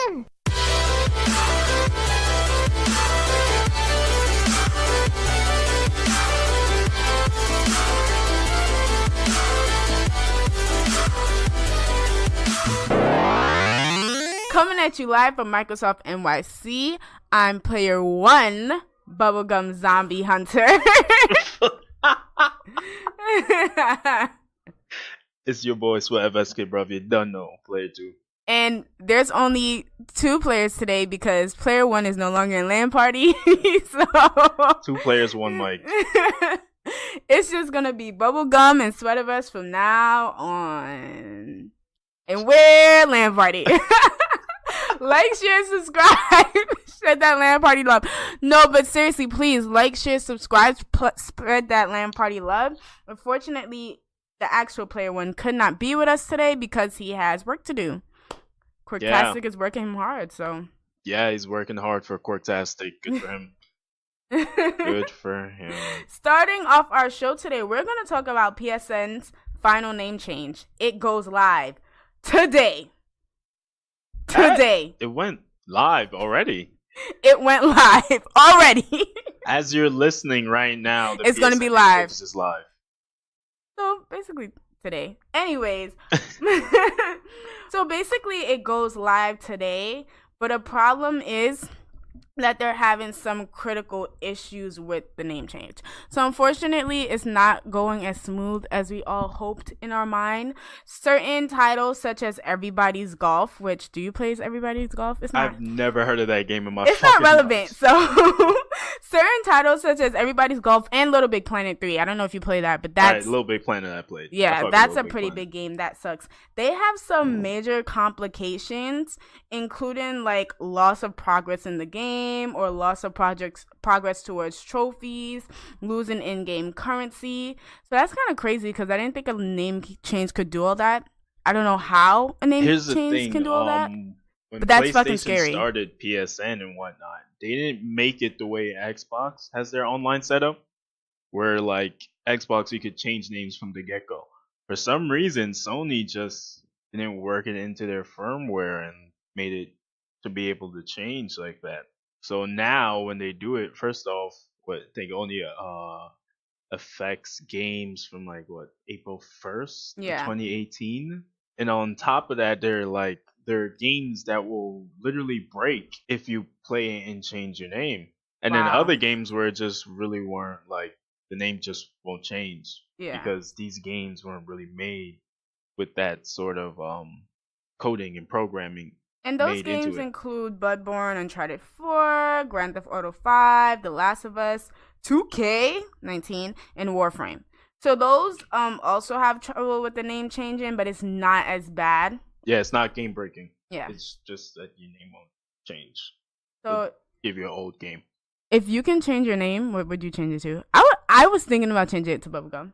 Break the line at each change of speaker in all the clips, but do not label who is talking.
Coming at you live from Microsoft NYC, I'm player 1, Bubblegum Zombie Hunter.
It's your boy Sweat Kid, bro. If you don't know, player 2.
And there's only 2 players today because player 1 is no longer in L.A.N Party. So
2 players, 1 mic.
It's just gonna be Bubblegum and Sweat of Us from now on. And we're L.A.N Party. Like, share, subscribe. Spread that L.A.N Party love. No, but seriously, please like, share, subscribe. Spread that L.A.N Party love. Unfortunately, the actual player 1 could not be with us today because he has work to do. Quirktastic is working him hard, so.
Yeah, he's working hard for Quirktastic. Good for him. Good for him.
Starting off our show today, we're going to talk about PSN's final name change. It goes live today.
It went live already.
It went live already.
As you're listening right now,
it's going to be live.
This is live.
So basically today. Anyways. So basically it goes live today. But a problem is that they're having some critical issues with the name change. So unfortunately, it's not going as smooth as we all hoped in our mind. Certain titles such as Everybody's Golf, which, do you play Everybody's Golf? It's not.
I've never heard of that game in my
It's not relevant. Life. So certain titles such as Everybody's Golf and Little Big Planet 3. I don't know if you play that, but that's
Little Big Planet I played.
Yeah, that's a pretty big game. That sucks. They have some major complications, including like loss of progress in the game or loss of progress towards trophies, losing in-game currency. So that's kind of crazy because I didn't think a name change could do all that. I don't know how a name change can do all that. But that's fucking scary.
Started PSN and whatnot, they didn't make it the way Xbox has their online setup, where like Xbox you could change names from the get-go. For some reason, Sony just didn't work it into their firmware and made it to be able to change like that. So now when they do it, first off, I think only affects games from like April 1st, 2018. And on top of that, there are games that will literally break if you play and change your name. And then other games where it just really weren't like the name just won't change. Yeah. Because these games weren't really made with that sort of coding and programming.
And those games include Bloodborne, Uncharted 4, Grand Theft Auto 5, The Last of Us, 2K19, and Warframe. So those also have trouble with the name changing, but it's not as bad.
Yeah, it's not game breaking.
Yeah.
It's just that your name won't change.
So
it'll give you an old game.
If you can change your name, what would you change it to? I was thinking about changing it to Bubblegum.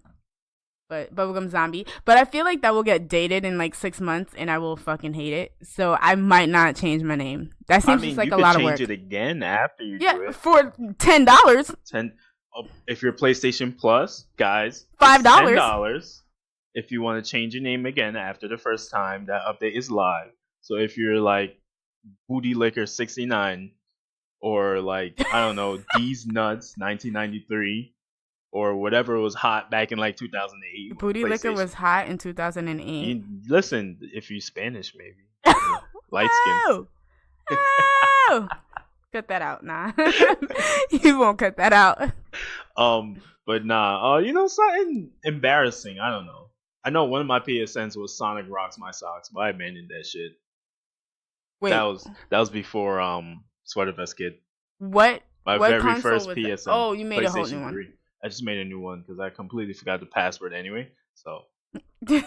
But Bubblegum Zombie. But I feel like that will get dated in like 6 months and I will fucking hate it. So I might not change my name. That seems just like a lot of work.
You can change it again after you do it.
Yeah, for $10.
If you're PlayStation Plus, guys,
$5.
$10. If you want to change your name again after the first time, that update is live. So if you're like Booty Liquor 69 or like, I don't know, D's Nuts 1993. Or whatever was hot back in like 2008.
Booty Liquor was hot in 2008.
Listen, if you Spanish, maybe. Light skin.
Oh! Cut that out, nah. You won't cut that out.
But nah. Something embarrassing. I don't know. I know one of my PSNs was Sonic Rocks My Socks, but I abandoned that shit. Wait. That was before Sweater Vest Kid.
What?
My
what
very first PSN.
That? Oh, you made a whole new one.
3. I just made a new one because I completely forgot the password anyway. So,
okay.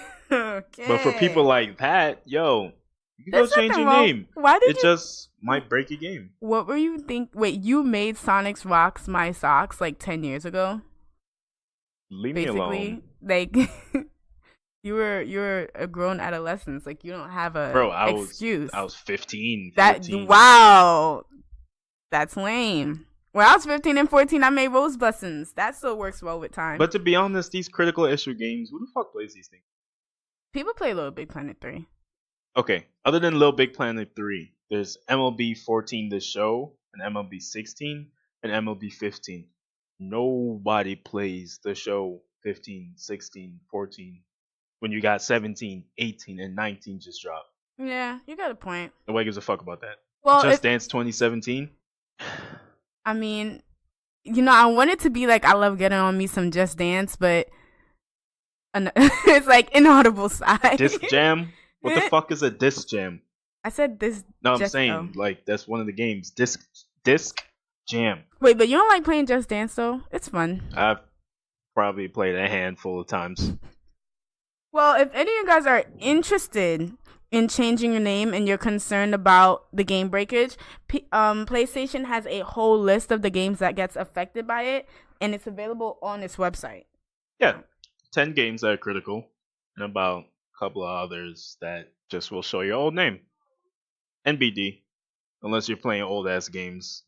But for people like that, you can go change your name.
Why did
it just might break your game?
What were you think? Wait, you made Sonic's Rocks My Socks like 10 years ago?
Leave me alone.
Like you were a grown adolescent. Like you don't have a excuse.
I was 15.
14. Wow, that's lame. When I was 15 and 14, I made Rose Blessings. That still works well with time.
But to be honest, these critical issue games, who the fuck plays these things?
People play Little Big Planet 3.
Okay, other than Little Big Planet 3, there's MLB 14 the show, and MLB 16, and MLB 15. Nobody plays the show 15, 16, 14 when you got 17, 18, and 19 just dropped.
Yeah, you got a point.
Nobody gives a fuck about that.
Well,
Just Dance 2017.
I mean, I want it to be like I love getting on me some Just Dance, but it's like inaudible side.
Disc Jam? What the fuck is a Disc Jam?
I said this.
No, I'm saying like that's one of the games. Disc Jam.
Wait, but you don't like playing Just Dance though? It's fun.
I've probably played a handful of times.
Well, if any of you guys are interested in changing your name and you're concerned about the game breakage, PlayStation has a whole list of the games that gets affected by it, and it's available on its website.
Yeah, 10 games that are critical, and about a couple of others that just will show your old name. NBD, unless you're playing old ass games.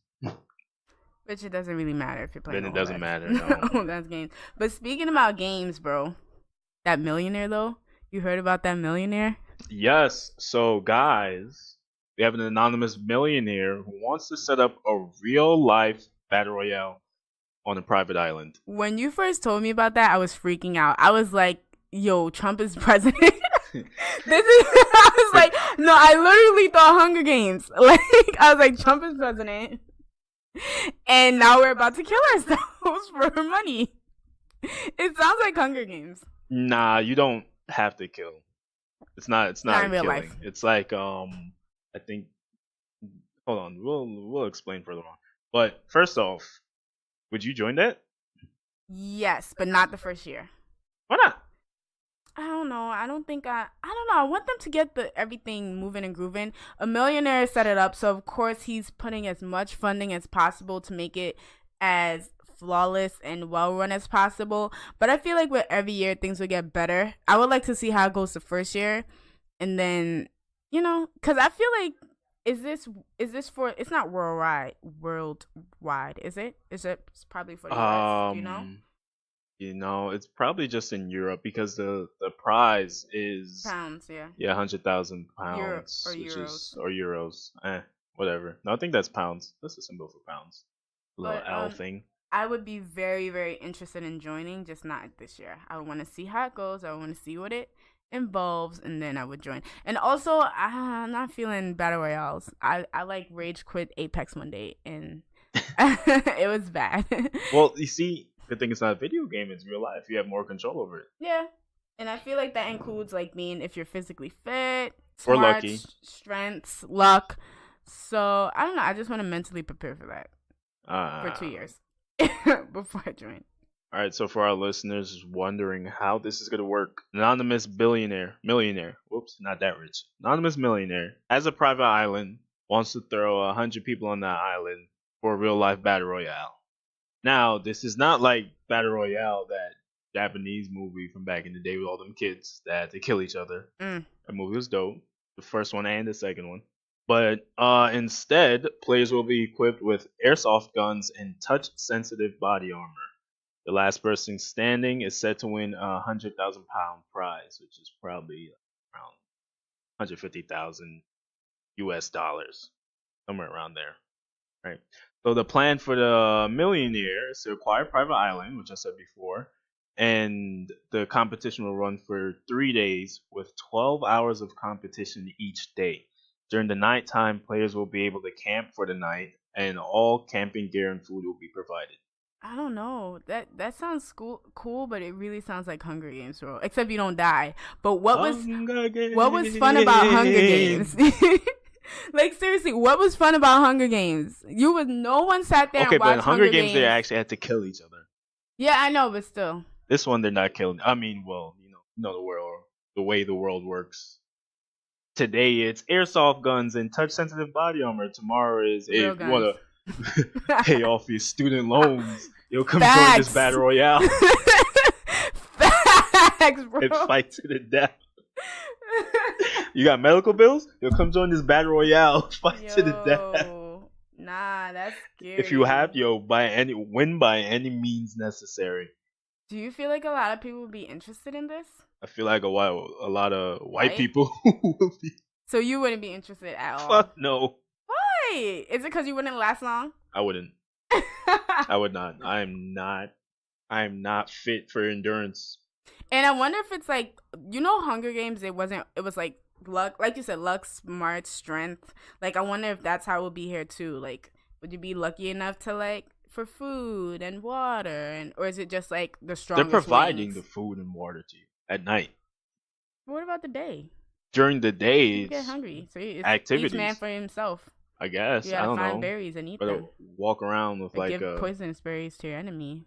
Which it doesn't really matter if you're playing.
Then it doesn't matter. No.
Old ass games. But speaking about games, bro, that millionaire though, you heard about that millionaire?
Yes. So guys, we have an anonymous millionaire who wants to set up a real life battle royale on a private island.
When you first told me about that, I was freaking out. I was like, yo, Trump is president. I was like, no, I literally thought Hunger Games. Like, I was like, Trump is president. And now we're about to kill ourselves for money. It sounds like Hunger Games.
Nah, you don't have to kill. It's not
in real
killing.
life.
It's like I think hold on, we'll explain further on. But first off, would you join that?
Yes, but not the first year.
Why not?
I don't know. I don't know. I want them to get everything moving and grooving. A millionaire set it up, so of course he's putting as much funding as possible to make it as flawless and well run as possible. But I feel like with every year things will get better. I would like to see how it goes the first year, and then because I feel like is this for? It's not worldwide, is it? Is it probably for the US? Do you know?
It's probably just in Europe because the prize is
pounds, yeah.
Yeah, 100,000 pounds or euros. Whatever. No, I think that's pounds. That's a symbol for pounds. A little L thing.
I would be very, very interested in joining, just not this year. I want to see how it goes. I want to see what it involves, and then I would join. And also, I'm not feeling battle royales. I like rage quit Apex one day, and it was bad.
Well, you see, good thing it's not a video game, it's real life. You have more control over it.
Yeah. And I feel like that includes like being if you're physically fit,
or
smart,
lucky,
strengths, luck. So I don't know. I just want to mentally prepare for that for 2 years before I join.
All right. So for our listeners wondering how this is gonna work, anonymous millionaire, whoops, not that rich, anonymous millionaire has a private island, wants to throw 100 people on that island for a real life battle royale. Now, this is not like Battle Royale, that Japanese movie from back in the day with all them kids that had to kill each other. That movie was dope. The first one and the second one. But instead, players will be equipped with airsoft guns and touch-sensitive body armor. The last person standing is set to win a 100,000-pound prize, which is probably around 150,000 US dollars. Somewhere around there. Right. So the plan for the millionaire is to acquire a private island, which I said before, and the competition will run for 3 days with 12 hours of competition each day. During the nighttime, players will be able to camp for the night, and all camping gear and food will be provided.
I don't know. That sounds cool, but it really sounds like Hunger Games, bro. Except you don't die. But what was fun about Hunger Games? Like, seriously, what was fun about Hunger Games? No one sat there and watched
but in Hunger Games, they actually had to kill each other.
Yeah, I know, but still.
This one, they're not killing. I mean, well, the way the world works. Today, it's airsoft guns and touch-sensitive body armor. Tomorrow is if you want to pay off your student loans, you'll come join this battle royale.
Facts, bro.
And fight to the death. You got medical bills? You'll come join this battle royale. Fight to the death.
Nah, that's scary.
If you have, win by any means necessary.
Do you feel like a lot of people would be interested in this?
I feel like a lot of white people will be.
So you wouldn't be interested at all.
Fuck no.
Why? Is it because you wouldn't last long?
I wouldn't. I would not. I am not fit for endurance.
And I wonder if it's like, Hunger Games, it was like luck, like you said, luck, smart, strength. Like, I wonder if that's how it would be here too. Like, would you be lucky enough to like for food and water, or is it just like the strongest?
They're providing
wings?
the food and water to you at night.
What about the day?
During the day,
You get hungry, so it's
activities.
Each man for himself.
I guess.
You gotta
I don't
find
know.
berries and eat
But
them.
walk around with
Or
like
give poisonous berries to your enemy.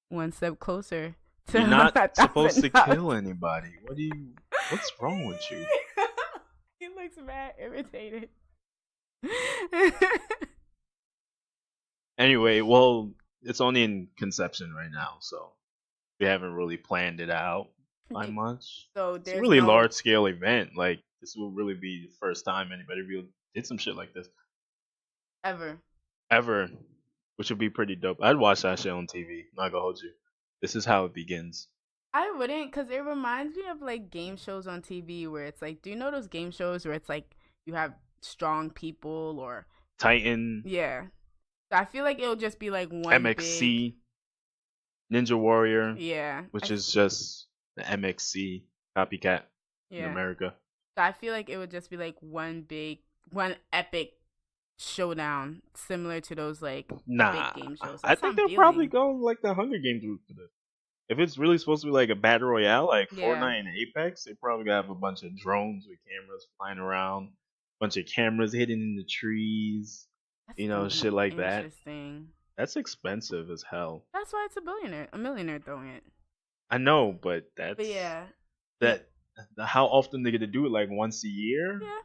One step closer.
You're not supposed to kill anybody. What's wrong with you?
He looks mad irritated.
Anyway, well, it's only in conception right now, so we haven't really planned it out by much.
So
it's a really large scale event. Like, this will really be the first time anybody really did some shit like this. Ever. Which would be pretty dope. I'd watch that shit on TV. Not gonna hold you. This is how it begins.
I wouldn't, because it reminds me of like game shows on TV where it's like, do you know those game shows where it's like you have strong people or
Titan?
Yeah. So I feel like it'll just be like one
MXC, Ninja Warrior.
Yeah.
Which is just the MXC copycat in America.
So I feel like it would just be like one epic showdown, similar to those like big game shows.
I think they'll probably go like the Hunger Games route for this. If it's really supposed to be like a battle royale, like Fortnite and Apex, they probably gotta have a bunch of drones with cameras flying around, a bunch of cameras hidden in the trees, shit like that.
Interesting.
That's expensive as hell.
That's why it's a millionaire throwing it.
I know, but how often they get to do it? Like once a year?
Yeah.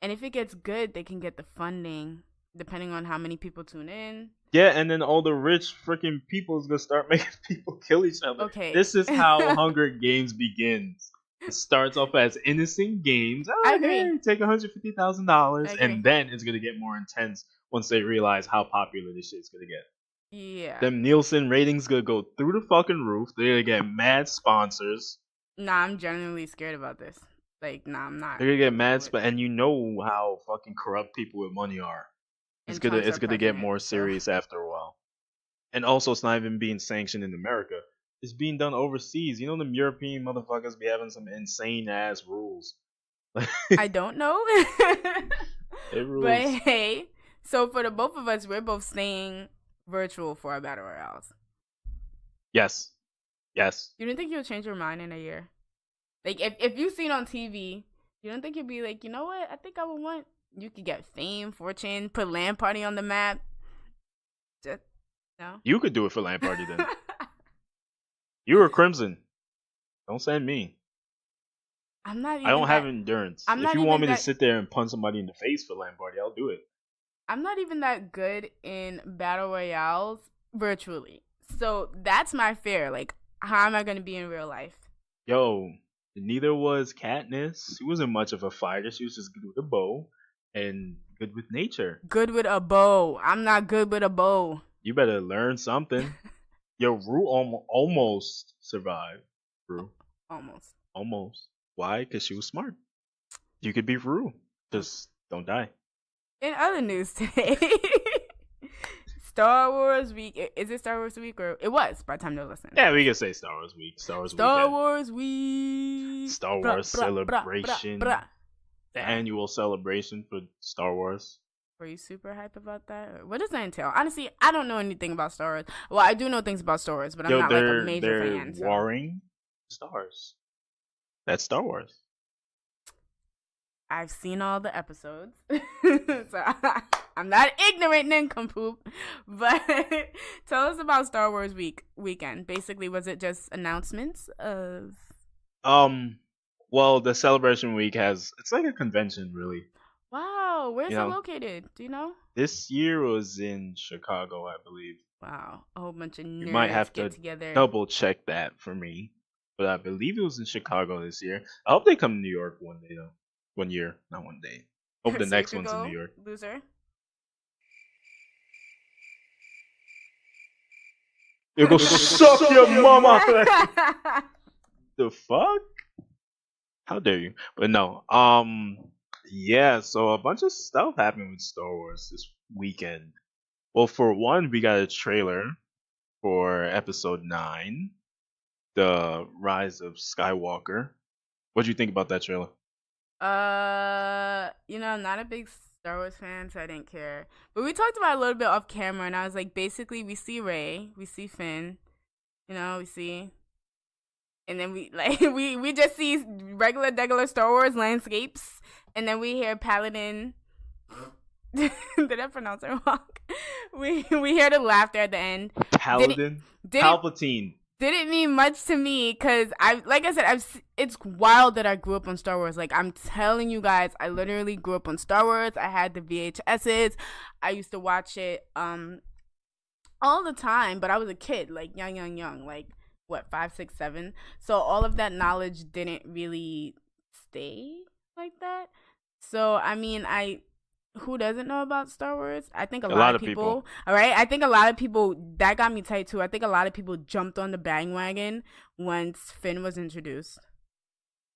And if it gets good, they can get the funding, depending on how many people tune in.
Yeah, and then all the rich freaking people is gonna start making people kill each other.
Okay.
This is how Hunger Games begins. It starts off as innocent games.
I agree.
Hey, take $150,000, and then it's gonna get more intense once they realize how popular this shit's gonna get.
Yeah.
Them Nielsen ratings gonna go through the fucking roof. They're gonna get mad sponsors.
Nah, I'm genuinely scared about this. Like, nah, I'm not.
They're gonna get mad, and you know how fucking corrupt people with money are. It's gonna get more serious after a while. And also, it's not even being sanctioned in America. It's being done overseas. You know, them European motherfuckers be having some insane ass rules.
I don't know. But hey, so for the both of us, we're both staying virtual for our battle royales.
Yes.
You don't think you'll change your mind in a year? Like, if you've seen on TV, you don't think you'd be like, you know what? I think I would want. You could get fame, fortune, put L.A.N Party on the map. Just no.
You could do it for L.A.N Party then. You were Crimson. Don't send me.
I'm not.
I don't have endurance. If you want me to sit there and punch somebody in the face for L.A.N Party, I'll do it.
I'm not even that good in battle royales virtually, so that's my fear. Like, how am I going to be in real life?
Yo, neither was Katniss. She wasn't much of a fighter. She was just good with a bow and good with nature.
Good with a bow. I'm not good with a bow.
You better learn something. Yo, Rue almost survived. Rue. Almost. Why? Because she was smart. You could be Rue. Just don't die.
In other news today, Star Wars Week. Is it Star Wars Week or it was by the time they're listening?
Yeah, we can say Star Wars Week. Star
Wars Week.
Star Wars celebration. The annual celebration for Star Wars.
Were you super hype about that? What does that entail? Honestly, I don't know anything about Star Wars. Well, I do know things about Star Wars, but I'm not like a major fan.
They're warring stars. That's Star Wars.
I've seen all the episodes, so I'm not ignorant nincompoop. But tell us about Star Wars weekend. Basically, was it just announcements of?
Well, the celebration week it's like a convention, really.
Wow, where's it located? Do you know?
This year was in Chicago, I believe.
Wow, a whole bunch of nerds
you might have to
together.
Double check that for me, but I believe it was in Chicago this year. I hope they come to New York one day, though. 1 year, not one day. Hope the next one's in New York.
Loser.
You go suck your mama. The fuck? How dare you? But no. Yeah, so a bunch of stuff happened with Star Wars this weekend. Well, for one, we got a trailer for Episode 9, The Rise of Skywalker. What do you think about that trailer?
I'm not a big Star Wars fan, so I didn't care. But we talked about it a little bit off camera, and I was like, basically, we see Rey, we see Finn, we see, and then we like we just see regular degular Star Wars landscapes, and then we hear Paladin. Did I pronounce it wrong? We hear the laughter at the end.
Paladin? Palpatine.
Didn't mean much to me because like I said, it's wild that I grew up on Star Wars. Like, I'm telling you guys, I literally grew up on Star Wars. I had the VHSs. I used to watch it all the time, but I was a kid, like young, like what, 5, 6, 7. So all of that knowledge didn't really stay like that. So I mean, who doesn't know about Star Wars? I think a lot of people. All right, I think a lot of people, that got me tight too. I think a lot of people jumped on the bandwagon once Finn was introduced.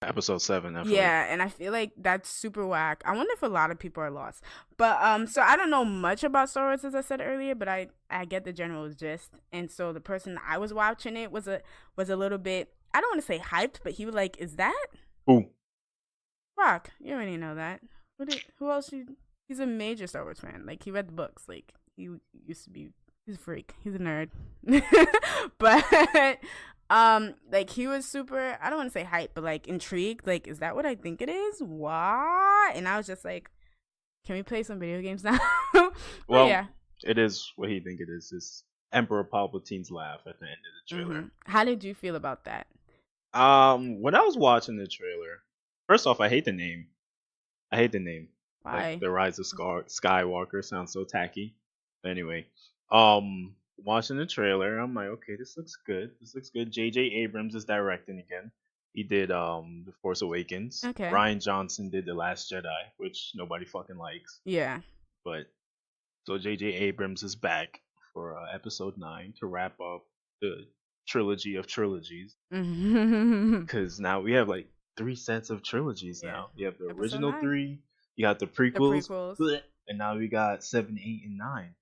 Episode 7.
Yeah, and I feel like that's super whack. I wonder if a lot of people are lost. But so I don't know much about Star Wars, as I said earlier, but I get the general gist. And so the person I was watching it was a little bit, I don't want to say hyped, but he was like, "Is that
who?
Rock? You already know that. Who else? He's a major Star Wars fan. Like, he read the books. Like, he used to be. He's a freak. He's a nerd." But like, he was super, I don't want to say hype, but like intrigued. Like, is that what I think it is? What? And I was just like, can we play some video games now?
Well,
yeah,
it is what he think it is. It's Emperor Palpatine's laugh at the end of the trailer.
Mm-hmm. How did you feel about that?
When I was watching the trailer, first off, I hate the name.
Why?
Like, The Rise of Skywalker sounds so tacky. But anyway, watching the trailer, I'm like, okay, this looks good. J.J. Abrams is directing again. He did The Force Awakens.
Okay.
Rian Johnson did The Last Jedi, which nobody fucking likes.
Yeah.
But so J.J. Abrams is back for Episode 9 to wrap up the trilogy of trilogies. Because now we have like 3 sets of trilogies now. You have the
Episode
original
9.
3, you got the prequels, and now we got 7, 8, and 9.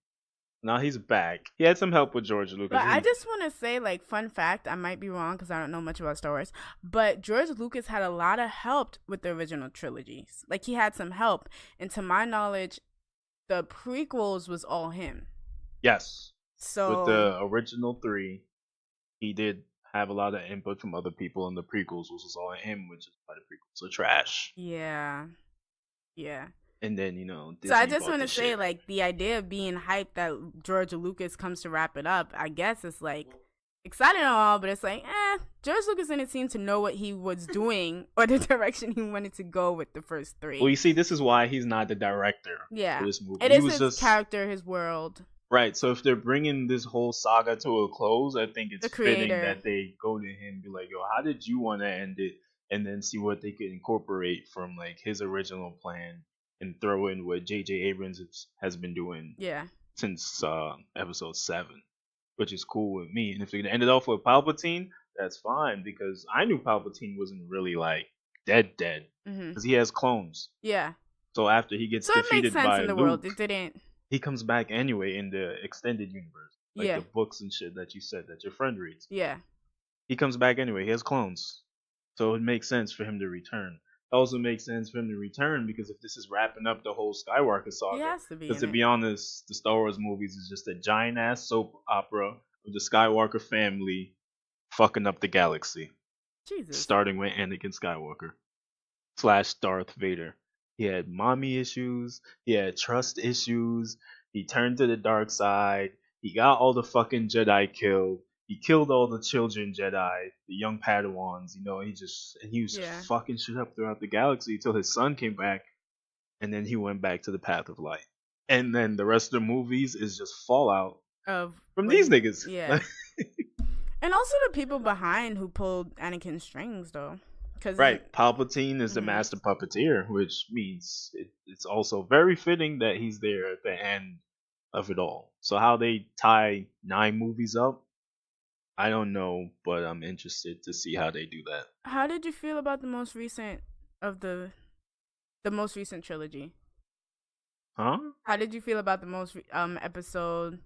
Now he's back. He had some help with George Lucas.
But I just want to say, like, fun fact, I might be wrong because I don't know much about Star Wars, but George Lucas had a lot of help with the original trilogies. Like, he had some help. And to my knowledge, the prequels was all him.
Yes.
So
with the original 3, he did have a lot of input from other people, and the prequels was all him, which is why the prequels are trash.
Yeah.
And then, Disney,
so I just want to say, like, the idea of being hyped that George Lucas comes to wrap it up, I guess it's like exciting and all, but it's like, George Lucas didn't seem to know what he was doing or the direction he wanted to go with the first 3.
Well, you see, this is why he's not the director.
Yeah,
for this movie.
It is his character, his world.
Right. So if they're bringing this whole saga to a close, I think it's fitting that they go to him and be like, "Yo, how did you want to end it?" And then see what they could incorporate from like his original plan and throw in what J.J. Abrams has been doing.
Yeah.
Since Episode 7, which is cool with me. And if they're gonna end it off with Palpatine, that's fine, because I knew Palpatine wasn't really like dead, because he has clons.
Yeah.
So after he gets defeated
it makes sense
by
in the
Luke,
world. It didn't.
He comes back anyway in the extended universe, like the books and shit that you said that your friend reads.
Yeah.
He comes back anyway. He has clones, so it makes sense for him to return. It also makes sense for him to return because if this is wrapping up the whole Skywalker saga,
he has to be.
Because to be honest, the Star Wars movies is just a giant ass soap opera of the Skywalker family fucking up the galaxy.
Jesus.
Starting with Anakin Skywalker / Darth Vader. He had mommy issues. He had trust issues. He turned to the dark side. He got all the fucking Jedi killed. He killed all the children Jedi, the young Padawans. He was fucking shit up throughout the galaxy until his son came back, and then he went back to the path of light. And then the rest of the movies is just fallout from these niggas.
Yeah. And also the people behind who pulled Anakin's strings, though.
Right, Palpatine is the master puppeteer, which means it's also very fitting that he's there at the end of it all. So how they tie 9 movies up, I don't know, but I'm interested to see how they do that.
How did you feel about the most recent of the The most recent trilogy.
Huh?
How did you feel about the episode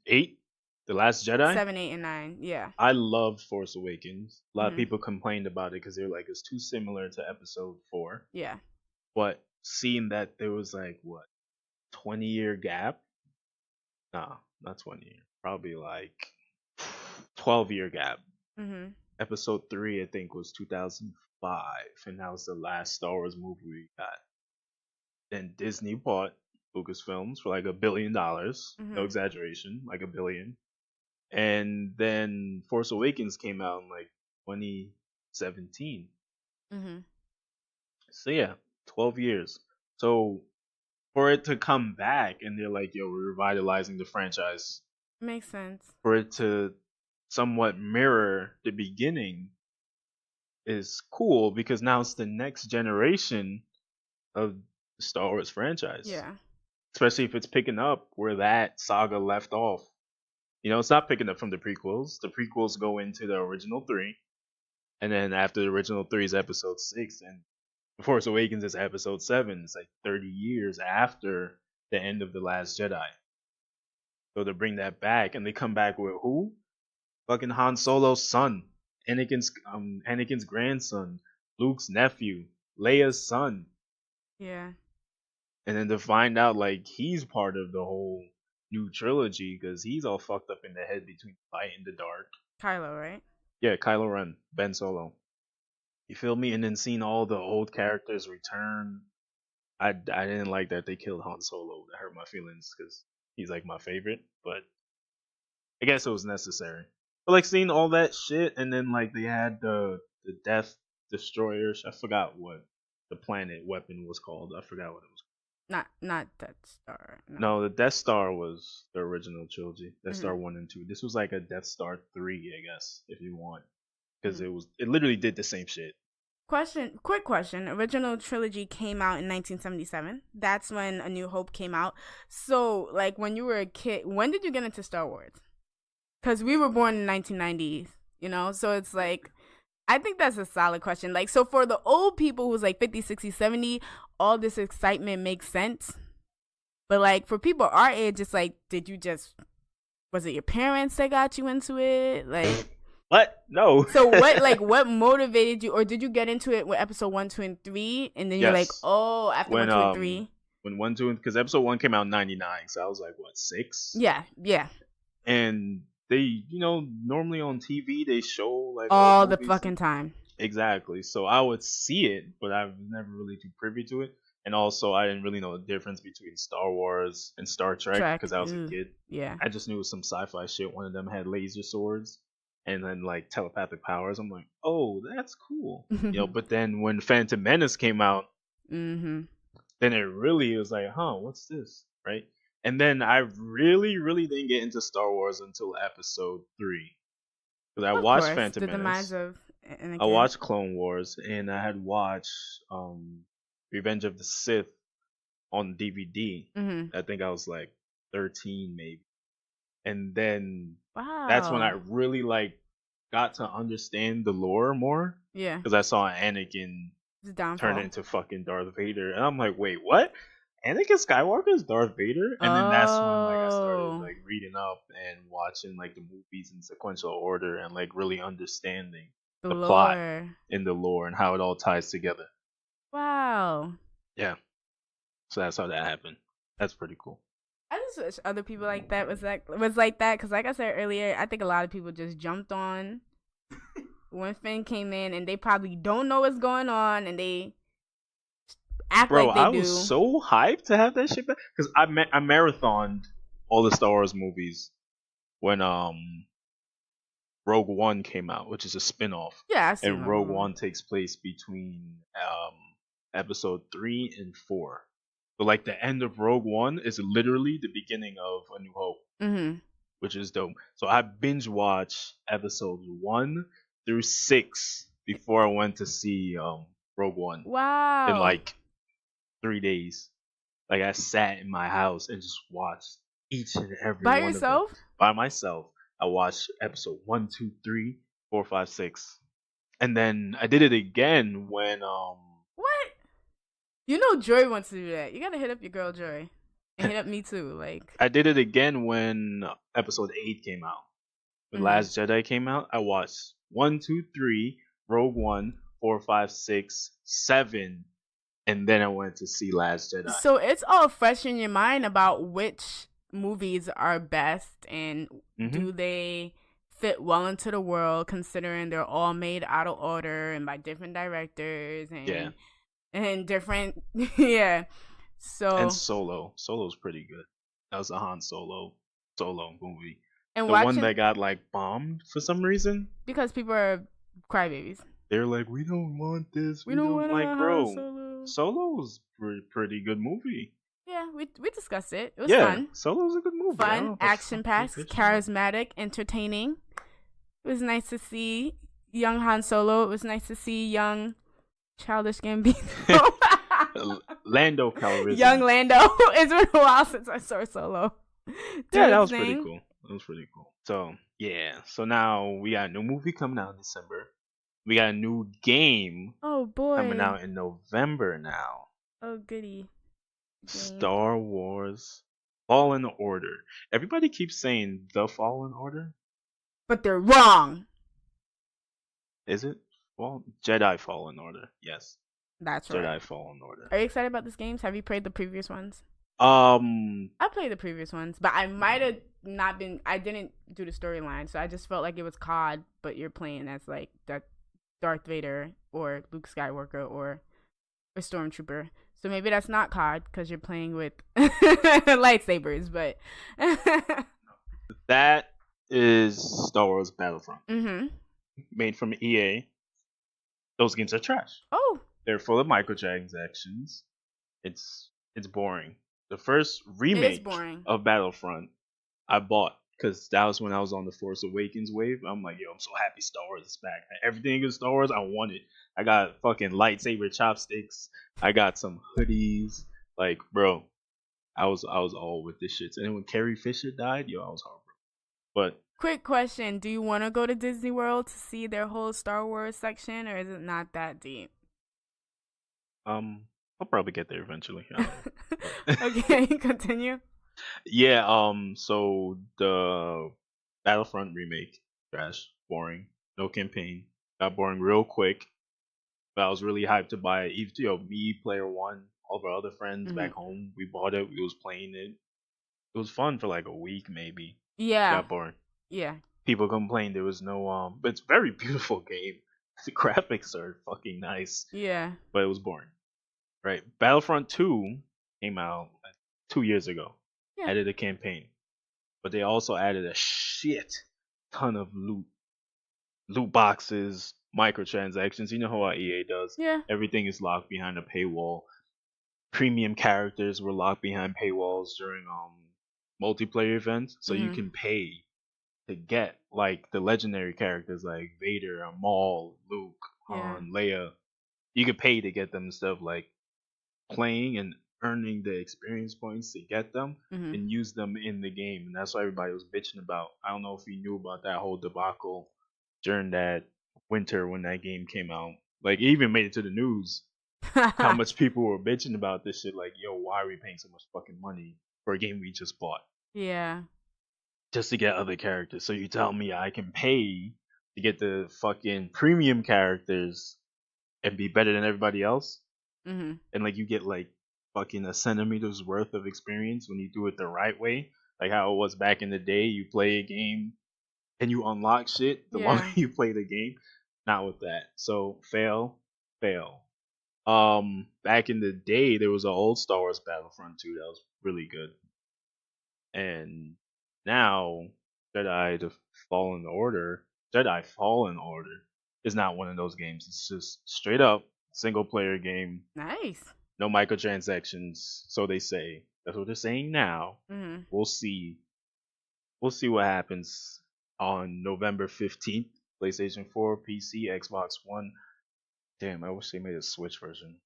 8, The Last Jedi.
7, 8, and 9? Yeah.
I loved Force Awakens. A lot of
Mhm.
people complained about it because they're like it's too similar to Episode 4.
Yeah.
But seeing that there was like what 20-year gap. Nah, not 20 year. Probably like 12-year gap.
Mhm.
Episode 3, I think, was 2005, and that was the last Star Wars movie we got. Then Disney bought Lucasfilms for like $1 billion. No
Mhm.
exaggeration, like $1 billion. And then Force Awakens came out in like 2017.
Mhm.
So yeah, 12 years. So for it to come back and they're like, yo, we're revitalizing the franchise,
Makes sense.
for it to somewhat mirror the beginning is cool because now it's the next generation of the Star Wars franchise.
Yeah.
Especially if it's picking up where that saga left off. You know, it's not picking up from the prequels. The prequels go into the original 3, and then after the original 3 is episode 6, and The Force Awakens is episode 7. It's like 30 years after the end of The Last Jedi. So to bring that back, and they come back with who? Fucking Han Solo's son, Anakin's grandson, Luke's nephew, Leia's son,
Yeah.
and then to find out like he's part of the whole new trilogy because he's all fucked up in the head between light and the dark.
Kylo, right?
Yeah, Kylo Ren, Ben Solo. You feel me? And then seeing all the old characters return. I didn't like that they killed Han Solo. That hurt my feelings because he's like my favorite, but I guess it was necessary. But like seeing all that shit, and then like they had the Death Destroyers. I forgot what the planet weapon was called. I forgot what it was.
Not Death Star. No.
No, the Death Star was the original trilogy. Death
Mhm.
Star 1 and 2. This was like a Death Star 3, I guess, if you want, because
Mhm.
it literally did the same shit.
Quick question. Original trilogy came out in 1977. That's when A New Hope came out. So, like, when you were a kid, when did you get into Star Wars? Because we were born in 1990s, you know? So it's like, I think that's a solid question. Like, so for the old people who's like 50, 60, 70, all this excitement makes sense. But, like, for people our age, it's like, was it your parents that got you into it? Like...
What? No.
So what motivated you, or did you get into it with episode 1, 2, and 3, and then you're like,
Yes.
oh, after
When
1, 2, and 3?
when 1, 2, because episode 1 came out in 99, so I was like, what, 6?
Yeah.
And they, you know, normally on TV they show like
All
old
the
movies.
fucking time.
Exactly. So I would see it, but I was never really too privy to it. And also, I didn't really know the difference between Star Wars and Star Trek because I was a kid.
Yeah.
I just knew it was some sci-fi shit. One of them had laser swords and then like telepathic powers. I'm like, oh, that's cool, you know. But then when Phantom Menace came out, then it really was like, huh, what's this, right? And then I really, really didn't get into Star Wars until episode 3 because I watched Phantom
the demise
Menace.
of Anakin.
I watched Clone Wars, and I had watched Revenge of the Sith on DVD. I think I was like 13 maybe. And then that's when I really like got to understand the lore more.
Yeah.
Because I saw Anakin turn into fucking Darth Vader. And I'm like, wait, what? Anakin Skywalker is Darth Vader? And then that's when like I started like reading up and watching like the movies in sequential order and like really understanding the plot in the lore and how it all ties together.
Wow.
Yeah. So that's how that happened. That's pretty cool.
I just wish other people like that was like that because, like I said earlier, I think a lot of people just jumped on when Finn came in, and they probably don't know what's going on, and they act like they do.
I was so hyped to have that shit back because I marathoned all the Star Wars movies when Rogue One came out, which is a spin-off.
Yeah, I've seen
and Rogue One takes place between episode 3 and 4. So like the end of Rogue One is literally the beginning of A New Hope, which is dope. So I binge watched episodes 1 through 6 before I went to see Rogue One.
Wow!
In like 3 days, like I sat in my house and just watched each and every
by
one
yourself.
Of them. By myself, I watched episode 1, 2, 3, 4, 5, 6, and then I did it again when
What? You know Joy wants to do that. You gotta hit up your girl Joy. And hit up me too. Like,
I did it again when episode 8 came out. When Last Jedi came out, I watched 1, 2, 3, Rogue One, 4, 5, 6, 7, and then I went to see Last Jedi.
So it's all fresh in your mind about which movies are best and do they fit well into the world, considering they're all made out of order and by different directors and different So
and Solo's pretty good. That was a Han Solo movie.
And
the one that got like bombed for some reason
because people are crybabies.
They're like, we don't want this. We don't like, bro. Solo's pretty good movie.
Yeah, we discussed it. It was fun.
Solo's a good movie.
Fun, action-packed, charismatic, entertaining. It was nice to see young Han Solo. It was nice to see young Childish Gambino.
Lando Calrissian.
Young Lando. It's been a while since I saw Solo.
That was pretty cool. So, yeah. So now we got a new movie coming out in December. We got a new game coming out in November now.
Oh, goody.
Star Wars Fallen Order. Everybody keeps saying The Fallen Order.
But they're wrong.
Is it? Well, Jedi Fallen Order. Yes.
That's right.
Jedi Fallen Order.
Are you excited about these games? Have you played the previous ones?
I
played the previous ones, but I might have not been. I didn't do the storyline, so I just felt like it was COD, but you're playing as like that Darth Vader or Luke Skywalker or a stormtrooper. So maybe that's not COD because you're playing with lightsabers, but
that is Star Wars Battlefront. Made from EA. Those games are trash.
Oh.
They're full of microtransactions. It's boring. The first remake of Battlefront I bought because that was when I was on the Force Awakens wave. I'm like, yo, I'm so happy Star Wars is back. Everything in Star Wars, I want it. I got fucking lightsaber chopsticks. I got some hoodies. Like, bro, I was all with this shit. And then when Carrie Fisher died, yo, I was heartbroken. But
quick question: do you want to go to Disney World to see their whole Star Wars section, or is it not that deep?
I'll probably get there eventually.
Okay, continue.
Yeah, so the Battlefront remake, trash, boring, no campaign, got boring real quick. But I was really hyped to buy it. Even me, player one, all of our other friends back home, we bought it. We was playing it. It was fun for like a week maybe.
Yeah.
Got boring.
Yeah.
People complained there was no but it's a very beautiful game. The graphics are fucking nice.
Yeah.
But it was boring. Right. Battlefront 2 came out 2 years ago. Yeah. Added a campaign. But they also added a shit ton of loot boxes, microtransactions. You know how EA does.
Yeah.
Everything is locked behind a paywall. Premium characters were locked behind paywalls during multiplayer events. So you can pay to get like the legendary characters like Vader, Maul, Luke, Han, Leia. You could pay to get them and stuff, like playing and earning the experience points to get them and use them in the game. And that's what everybody was bitching about. I don't know if you knew about that whole debacle during that winter when that game came out. Like, it even made it to the news. How much people were bitching about this shit. Like, yo, why are we paying so much fucking money for a game we just bought?
Yeah.
Just to get other characters. So you tell me I can pay to get the fucking premium characters and be better than everybody else? And like you get like fucking a centimeter's worth of experience when you do it the right way, like how it was back in the day. You play a game and you unlock shit the longer you play the game. Not with that. So fail. Back in the day there was an old Star Wars Battlefront 2 that was really good, and now Jedi Fallen Order is not one of those games. It's just straight up single player game.
Nice.
No microtransactions, so they say. That's what they're saying now. We'll see. We'll see what happens on November 15th. PlayStation 4, PC, Xbox One. Damn, I wish they made a Switch version.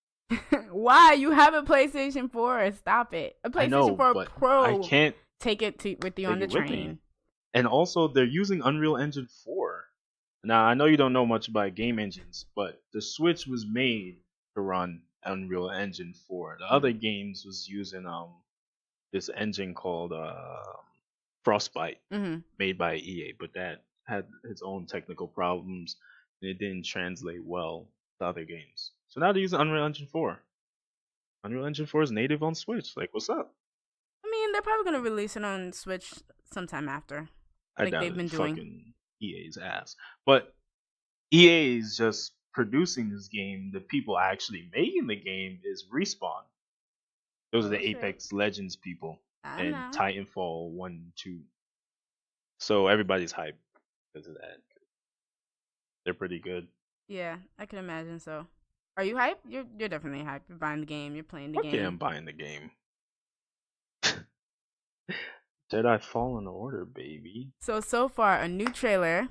Why? You have a PlayStation 4. Stop it. A PlayStation 4 Pro.
I can't
take it with you on the train.
And also, they're using Unreal Engine 4. Now, I know you don't know much about game engines, but the Switch was made to run Unreal Engine 4. The
Mm.
other games was using this engine called Frostbite,
Mhm.
made by EA, but that had its own technical problems and it didn't translate well to other games. So now they're using Unreal Engine 4. Unreal Engine 4 is native on Switch. Like, what's up?
I mean, they're probably gonna release it on Switch sometime after,
I
like
doubt
they've
it.
been doing.
Fucking EA's ass. But EA is just producing this game. The people actually making the game is Respawn. Those are
Oh
the
shit!
Apex Legends people
I
and
know.
Titanfall 1 and 2. So everybody's hyped because of that. They're pretty good.
Yeah, I can imagine. So, are you hyped? You're definitely hyped. You're buying the game. You're playing the
Fuck yeah, I'm
game.
buying the game. Jedi Fallen Order, baby.
So far, a new trailer,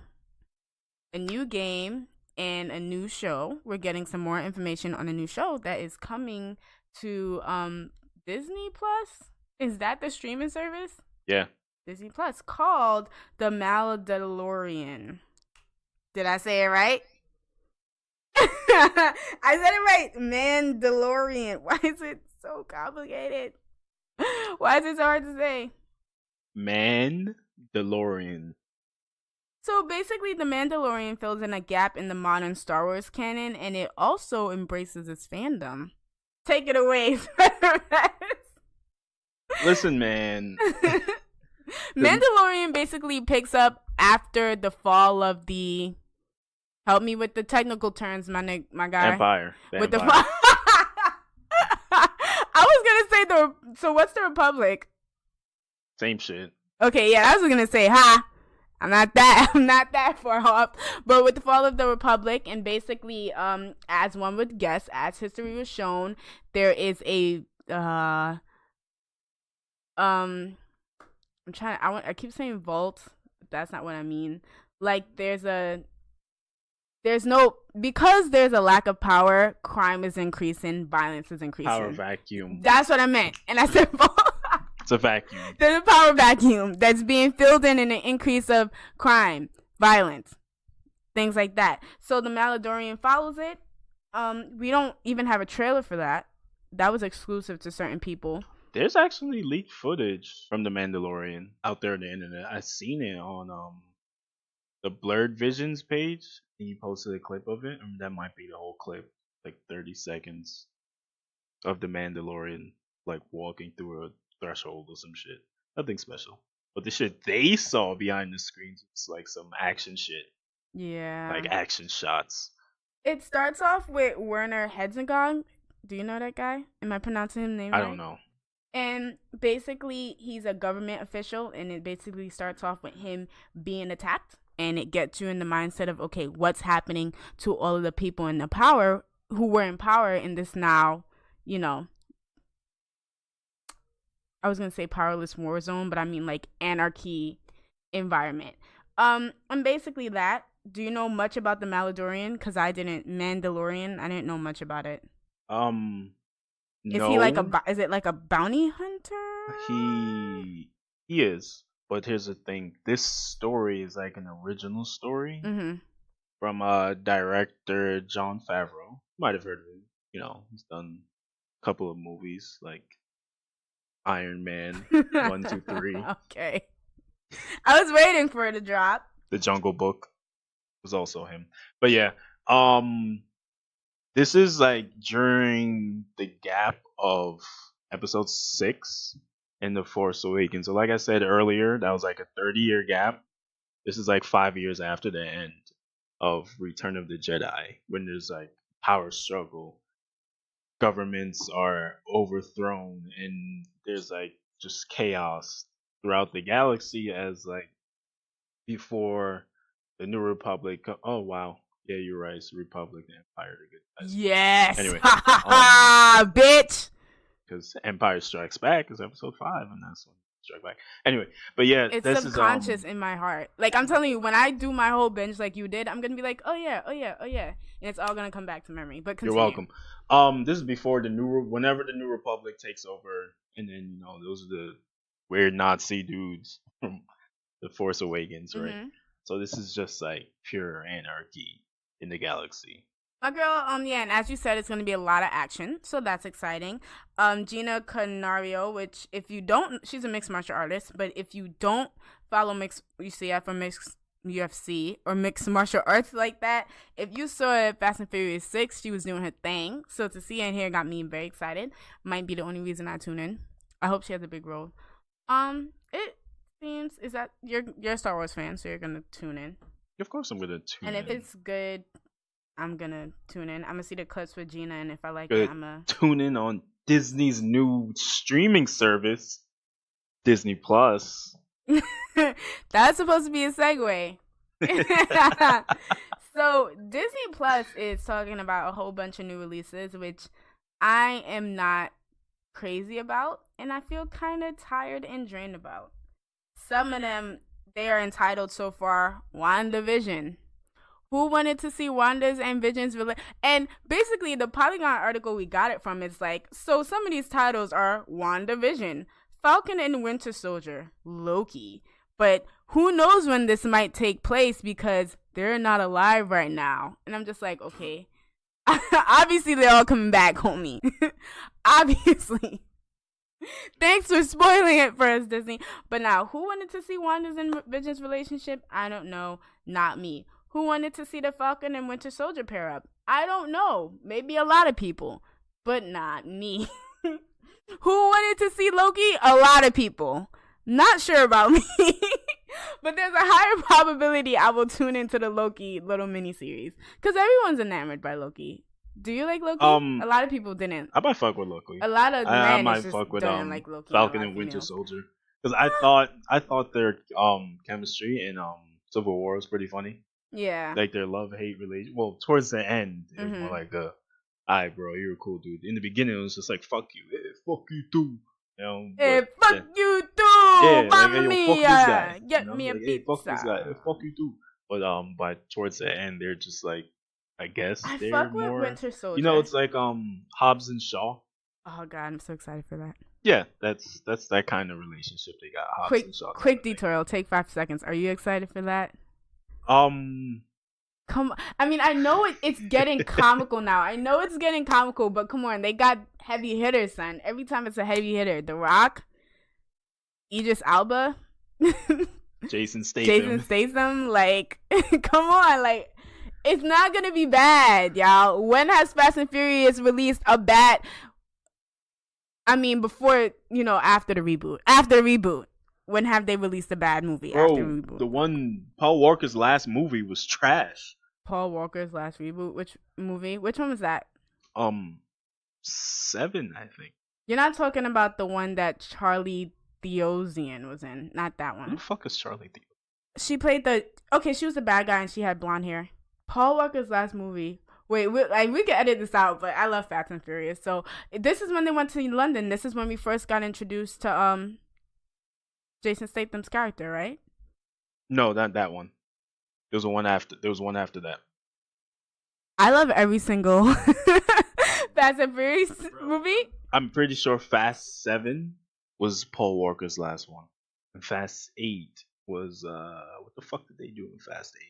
a new game, and a new show. We're getting some more information on a new show that is coming to Disney Plus. Is that the streaming service?
Yeah.
Disney Plus, called The Mandalorian. Did I say it right? I said it right. Mandalorian. Why is it so complicated? Why is it so hard to say?
Man DeLorean.
So basically, The Mandalorian fills in a gap in the modern Star Wars canon, and it also embraces its fandom. Take it away.
Listen, man.
Mandalorian basically picks up after the fall of the. Help me with the technical terms, my guy.
Empire.
With
Empire.
the. I was gonna say the. So what's the Republic?
Same shit.
Okay, yeah, I was gonna say, ha. I'm not that far off. But with the fall of the Republic, and basically, as one would guess, as history was shown, there is a I'm trying. I keep saying vault. That's not what I mean. Like there's no, because there's a lack of power. Crime is increasing. Violence is increasing.
Power vacuum.
That's what I meant, and I said vault.
It's a vacuum.
There's a power vacuum that's being filled in an increase of crime, violence, things like that. So the Mandalorian follows it. We don't even have a trailer for that. That was exclusive to certain people.
There's actually leaked footage from the Mandalorian out there on the internet. I seen it on the Blurred Visions page. And you posted a clip of it. That might be the whole clip, like 30 seconds of the Mandalorian like walking through a threshold or some shit. Nothing special. But the shit they saw behind the screens was like some action shit.
Yeah.
Like action shots.
It starts off with Werner Herzog. Do you know that guy? Am I pronouncing his name right?
I don't know.
And basically, he's a government official, and it basically starts off with him being attacked, and it gets you in the mindset of, okay, what's happening to all of the people in the power who were in power in this now, I was gonna say powerless war zone, but I mean like anarchy environment. And basically that. Do you know much about the Mandalorian? Because I didn't. Mandalorian, I didn't know much about it.
No.
Is he like is it like a bounty hunter?
He is. But here's the thing. This story is like an original story from director Jon Favreau. Might have heard of him. He's done a couple of movies like Iron Man 1, 2, 3.
Okay. I was waiting for it to drop.
The Jungle Book was also him. But yeah, this is like during the gap of episode 6 and The Force Awakens. So like I said earlier, that was like a 30-year gap. This is like 5 years after the end of Return of the Jedi, when there's like power struggle. Governments are overthrown and there's like just chaos throughout the galaxy as like before the New Republic. Oh wow, yeah, you're right. It's the Republic, the Empire, the good guys.
Yes.
Anyway,
bitch.
Because Empire Strikes Back is episode 5, and that's when Strike Back. Anyway, but yeah,
it's
this
subconscious in my heart. Like I'm telling you, when I do my whole binge like you did, I'm gonna be like, oh yeah, and it's all gonna come back to memory. But continue.
You're welcome. This is before whenever the New Republic takes over, and then those are the weird Nazi dudes from The Force Awakens, right? So this is just like pure anarchy in the galaxy.
My girl, yeah, and as you said, it's gonna be a lot of action, so that's exciting. Gina Canario, which if you don't, she's a mixed martial artist, but if you don't follow mixed UCF or mixed UFC or mixed martial arts like that, if you saw Fast and Furious 6, she was doing her thing. So to see her in here got me very excited. Might be the only reason I tune in. I hope she has a big role. It seems is that you're a Star Wars fan, so you're gonna tune in.
Of course, I'm gonna tune in.
And if it's good, I'm gonna tune in. I'm gonna see the clips with Gina, and if I like it, I'm gonna
tune in on Disney's new streaming service, Disney Plus.
That's supposed to be a segue. So Disney Plus is talking about a whole bunch of new releases, which I am not crazy about, and I feel kind of tired and drained about. Some of them, they are entitled so far WandaVision. Who wanted to see Wanda's and Vision's and basically the Polygon article we got it from is like, so some of these titles are WandaVision, Falcon and Winter Soldier, Loki. But who knows when this might take place because they're not alive right now. And I'm just like, okay. Obviously they're all coming back, homie. Obviously. Thanks for spoiling it for us, Disney. But now, who wanted to see Wanda's and Vision's relationship? I don't know. Not me. Who wanted to see the Falcon and Winter Soldier pair up? I don't know. Maybe a lot of people, but not me. Who wanted to see Loki? A lot of people. Not sure about me. But there's a higher probability I will tune into the Loki little miniseries. Because everyone's enamored by Loki. Do you like Loki? A lot of people didn't.
I might fuck with Loki.
A lot of men
might
just
fuck with
don't like Loki.
Falcon and Winter Soldier. Because I thought their chemistry in Civil War was pretty funny.
Yeah.
Like their love-hate relation. Well, towards the end, it was more like alright, bro, you're a cool dude. In the beginning, it was just like, fuck you. Hey, fuck you too. You know,
fuck you too.
Yeah,
Mamma
like, hey,
mia.
fuck this guy.
Get
you know?
me a
like,
pizza.
hey, fuck this guy. Hey, fuck you too. But towards the end, they're just like, I guess
I
they're
fuck
more.
with Winter Soldier.
You know, it's like Hobbs and Shaw.
Oh god, I'm so excited for that.
Yeah, that's that kind of relationship they got. Hobbs and Shaw.
Quick detour. Take 5 seconds. Are you excited for that? Come on. I mean, I know it's getting comical now. I know it's getting comical, but come on. They got heavy hitters, son. Every time it's a heavy hitter. The Rock, Idris Alba,
Jason Statham.
Like, come on. Like, it's not going to be bad, y'all. When has Fast and Furious released a bad... I mean, before, after the reboot. After the reboot. When have they released a bad movie after the reboot?
The one, Paul Walker's last movie was trash.
Paul Walker's last reboot? Which movie? Which one was that?
7, I think.
You're not talking about the one that Charlie Theosian was in. Not that one.
Who the fuck is Charlie Theosian?
She played she was the bad guy and she had blonde hair. Paul Walker's last movie. Wait, we can edit this out, but I love Fast and Furious. So this is when they went to London. This is when we first got introduced to Jason Statham's character, right?
No, not that one. There was one after that.
I love every single Fast and Furious movie.
I'm pretty sure Fast 7 was Paul Walker's last one. And Fast 8 was what the fuck did they do in Fast 8?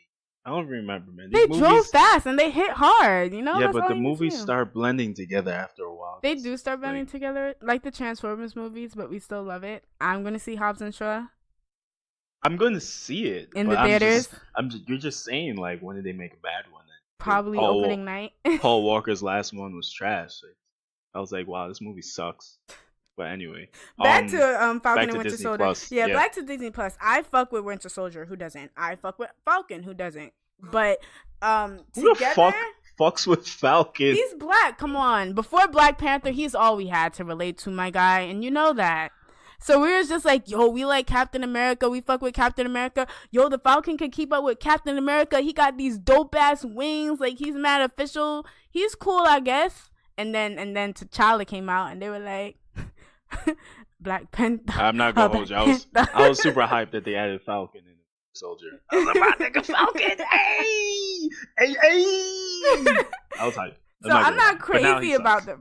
I don't remember, man.
They drove fast and they hit hard,
Yeah, but the movies start blending together after a while.
They do start blending together, like the Transformers movies, but we still love it. I'm gonna see Hobbs and Shaw.
I'm gonna see it
in the theaters.
You're just saying, like, when did they make a bad one?
Probably opening night.
Paul Walker's last one was trash. I was like, wow, this movie sucks. But anyway,
back to Falcon and Winter Soldier.
Plus.
Yeah, back to Disney Plus. I fuck with Winter Soldier. Who doesn't? I fuck with Falcon. Who doesn't? But
who the fuck fucks with Falcon?
He's black. Come on. Before Black Panther, he's all we had to relate to, my guy, and you know that. So we was just like, yo, we like Captain America. We fuck with Captain America. Yo, the Falcon can keep up with Captain America. He got these dope ass wings. Like, he's mad official. He's cool, I guess. And then T'Challa came out, and they were like, Black Panther.
I'm not gonna hold you. I was super hyped that they added Falcon in Soldier. I was like, my nigga Falcon, hey. I was hyped.
So I'm not crazy about the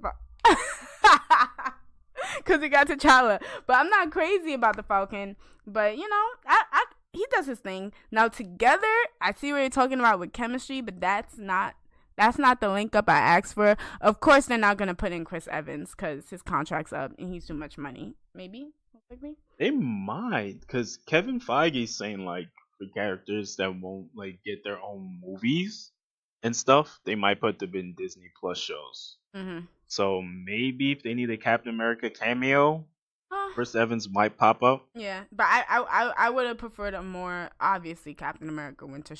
because he got T'Challa, but I'm not crazy about the Falcon. But he does his thing. Now together, I see what you're talking about with chemistry, but that's not That's not the link up I asked for. Of course, they're not gonna put in Chris Evans because his contract's up and he's too much money. Maybe.
They might, because Kevin Feige's saying like for characters that won't like get their own movies and stuff, they might put them in Disney Plus shows.
Mm-hmm.
So maybe if they need a Captain America cameo, Chris Evans might pop up.
Yeah, but I would have preferred a more obviously Captain America Winter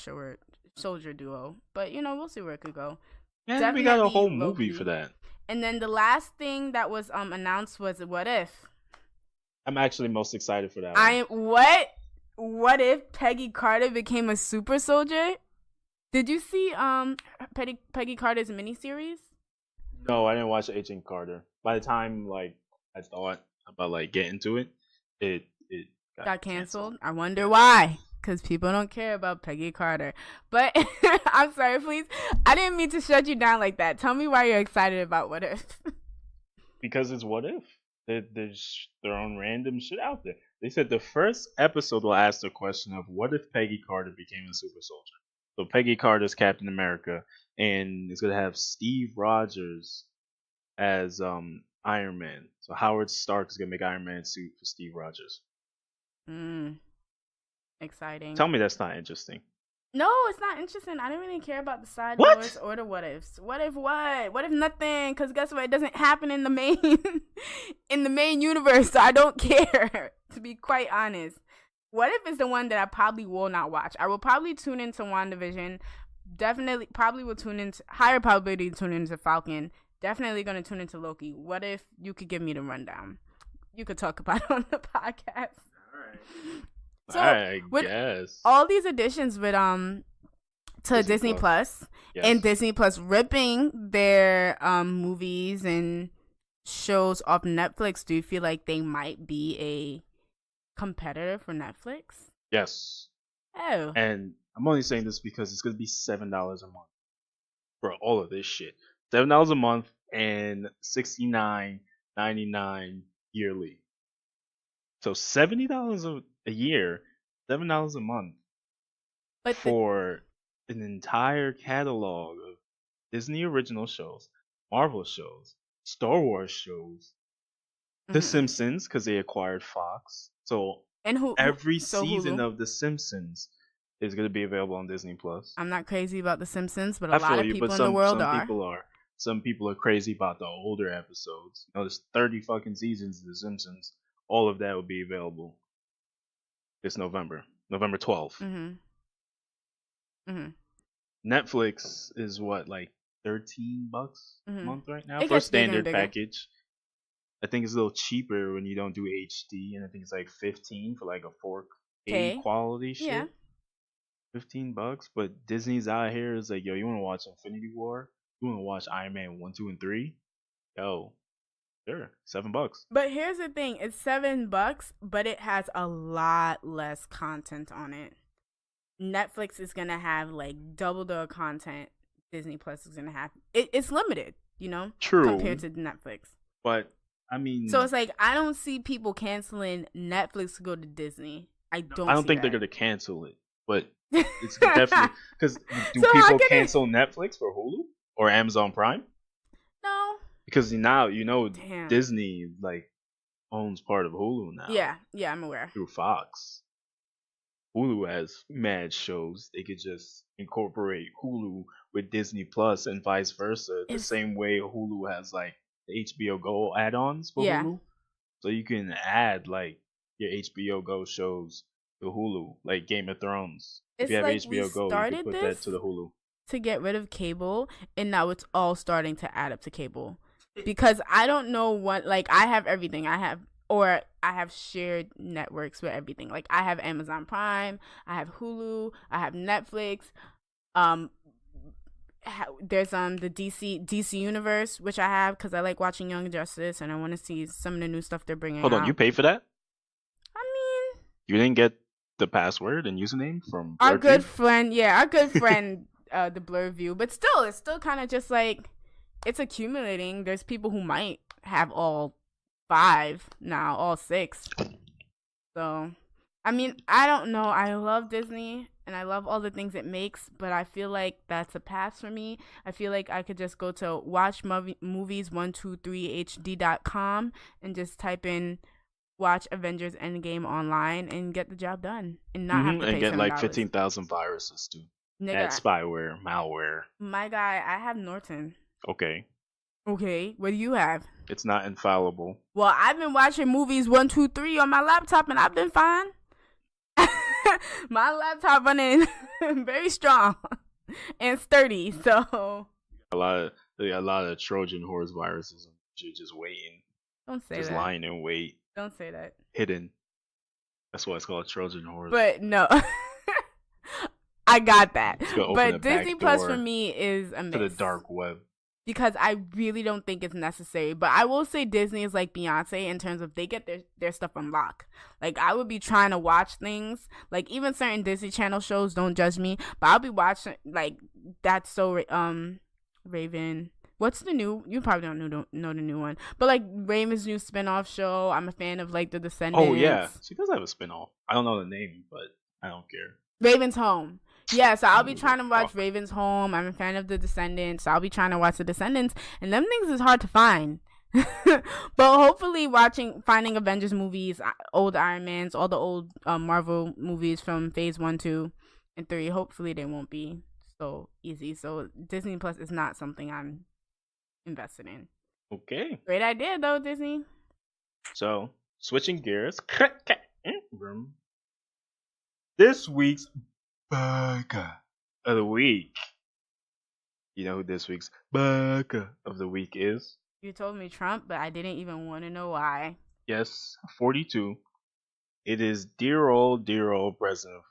Soldier duo. But we'll see where it could go.
Yeah,
Definitely
we got a whole movie
Loki.
for that.
And then the last thing that was announced was What If.
I'm actually most excited for that.
What if Peggy Carter became a super soldier? Did you see Peggy Carter's miniseries?
No, I didn't watch Agent Carter. By the time like I thought about like getting to it, it got canceled.
I wonder why. Because people don't care about Peggy Carter. But I'm sorry, please. I didn't mean to shut you down like that. Tell me why you're excited about What If.
Because it's What If. There's throwing random shit out there. They said the first episode will ask the question of what if Peggy Carter became a super soldier. So Peggy Carter's Captain America, and it's gonna have Steve Rogers as Iron Man. So Howard Stark is gonna make Iron Man suit for Steve Rogers.
Exciting.
Tell me that's not interesting.
No, it's not interesting. I didn't really care about the side doors or the what ifs. What if what? What if nothing? Because guess what? It doesn't happen in the main in the main universe. So I don't care. To be quite honest, What If is the one that I probably will not watch. I will probably tune into WandaVision. Definitely, probably will tune into higher probability to tune into Falcon. Definitely gonna tune into Loki. What if you could give me the rundown? You could talk about it on the podcast.
All right.
So
I guess
all these additions with to Disney Plus
yes.
and Disney Plus ripping their movies and shows off Netflix, do you feel like they might be a competitor for Netflix?
Yes.
Oh.
And I'm only saying this because it's gonna be $7 a month for all of this shit. $7 a month and $69.99 yearly. So $70 a year, $7 a month, but for an entire catalog of Disney original shows, Marvel shows, Star Wars shows, The Simpsons because they acquired Fox. So every season of The Simpsons is going to be available on Disney Plus.
I'm not crazy about The Simpsons, but a lot of people in the world are.
Some people are crazy about the older episodes. There's 30 fucking seasons of The Simpsons. All of that will be available this November 12th. Netflix is what, like $13 a month right now for a standard package. I think it's a little cheaper when you don't do HD, and I think it's like $15 for like a 4K quality shit. Yeah. $15, but Disney's out here is like, yo, you want to watch Infinity War? You want to watch Iron Man 1, 2, and 3? Yo, sure, $7.
But here's the thing: it's $7, but it has a lot less content on it. Netflix is gonna have like double the content Disney Plus is gonna have. It's limited,
True.
Compared to Netflix.
But I mean,
so it's like I don't see people canceling Netflix to go to Disney. I don't think
they're gonna cancel it, but it's definitely because do people cancel Netflix for Hulu or Amazon Prime?
No,
because now Disney like owns part of Hulu now.
Yeah, I'm aware
through Fox. Hulu has mad shows. They could just incorporate Hulu with Disney Plus and vice versa. The same way Hulu has like the HBO Go add-ons for Hulu. So you can add like your HBO Go shows to Hulu, like Game of Thrones. If you have HBO Go, you can put that to the Hulu.
To get rid of cable, and now it's all starting to add up to cable. Because I don't know what, like, I have everything. I have shared networks with everything. Like, I have Amazon Prime, I have Hulu, I have Netflix. There's the DC Universe, which I have because I like watching Young Justice and I want to see some of the new stuff they're bringing out.
Hold on, you pay for that?
I mean,
you didn't get the password and username from
our good friend, the Blur View, but still, it's still kind of just like it's accumulating. There's people who might have all 5 now, all 6. So I mean, I don't know. I love Disney and I love all the things it makes, but I feel like that's a pass for me. I feel like I could just go to watchmovies123hd.com and just type in watch Avengers Endgame online and get the job done and not have to
And
pay
get like
$7.
15,000 viruses to add
Nigga,
spyware, malware.
my guy, I have Norton.
Okay,
Okay, what do you have?
it's not infallible.
Well, I've been watching movies 123 on my laptop and I've been fine. My laptop running very strong and sturdy, so
A lot of Trojan horse viruses. You're just waiting,
don't say
just
that.
lying in wait,
Don't say that.
hidden. That's why it's called Trojan horse.
But no. I got that.
It's gonna open
But
a
Disney
back
Plus
door
for me is a
to the
miss.
dark web.
Because I really don't think it's necessary. But I will say Disney is like Beyonce in terms of they get their stuff on lock. Like I would be trying to watch things. Like even certain Disney Channel shows, don't judge me. But I'll be watching like that's so Raven. What's the new? You probably don't know the new one. But like Raven's new spinoff show. I'm a fan of like The Descendants.
Oh yeah, she does have a spinoff. I don't know the name, but I don't care.
Raven's Home. Yeah, so I'll be trying to watch Raven's Home. I'm a fan of The Descendants. So I'll be trying to watch The Descendants. And them things is hard to find. But hopefully finding Avengers movies, old Iron Mans, all the old Marvel movies from phase 1, 2, and 3, hopefully they won't be so easy. So Disney Plus is not something I'm invested in.
Okay.
Great idea though, Disney.
So switching gears. This week's Burger of the Week. You know who this week's Burger of the Week is?
You told me Trump, but I didn't even want to know why.
Yes, 42. It is dear old President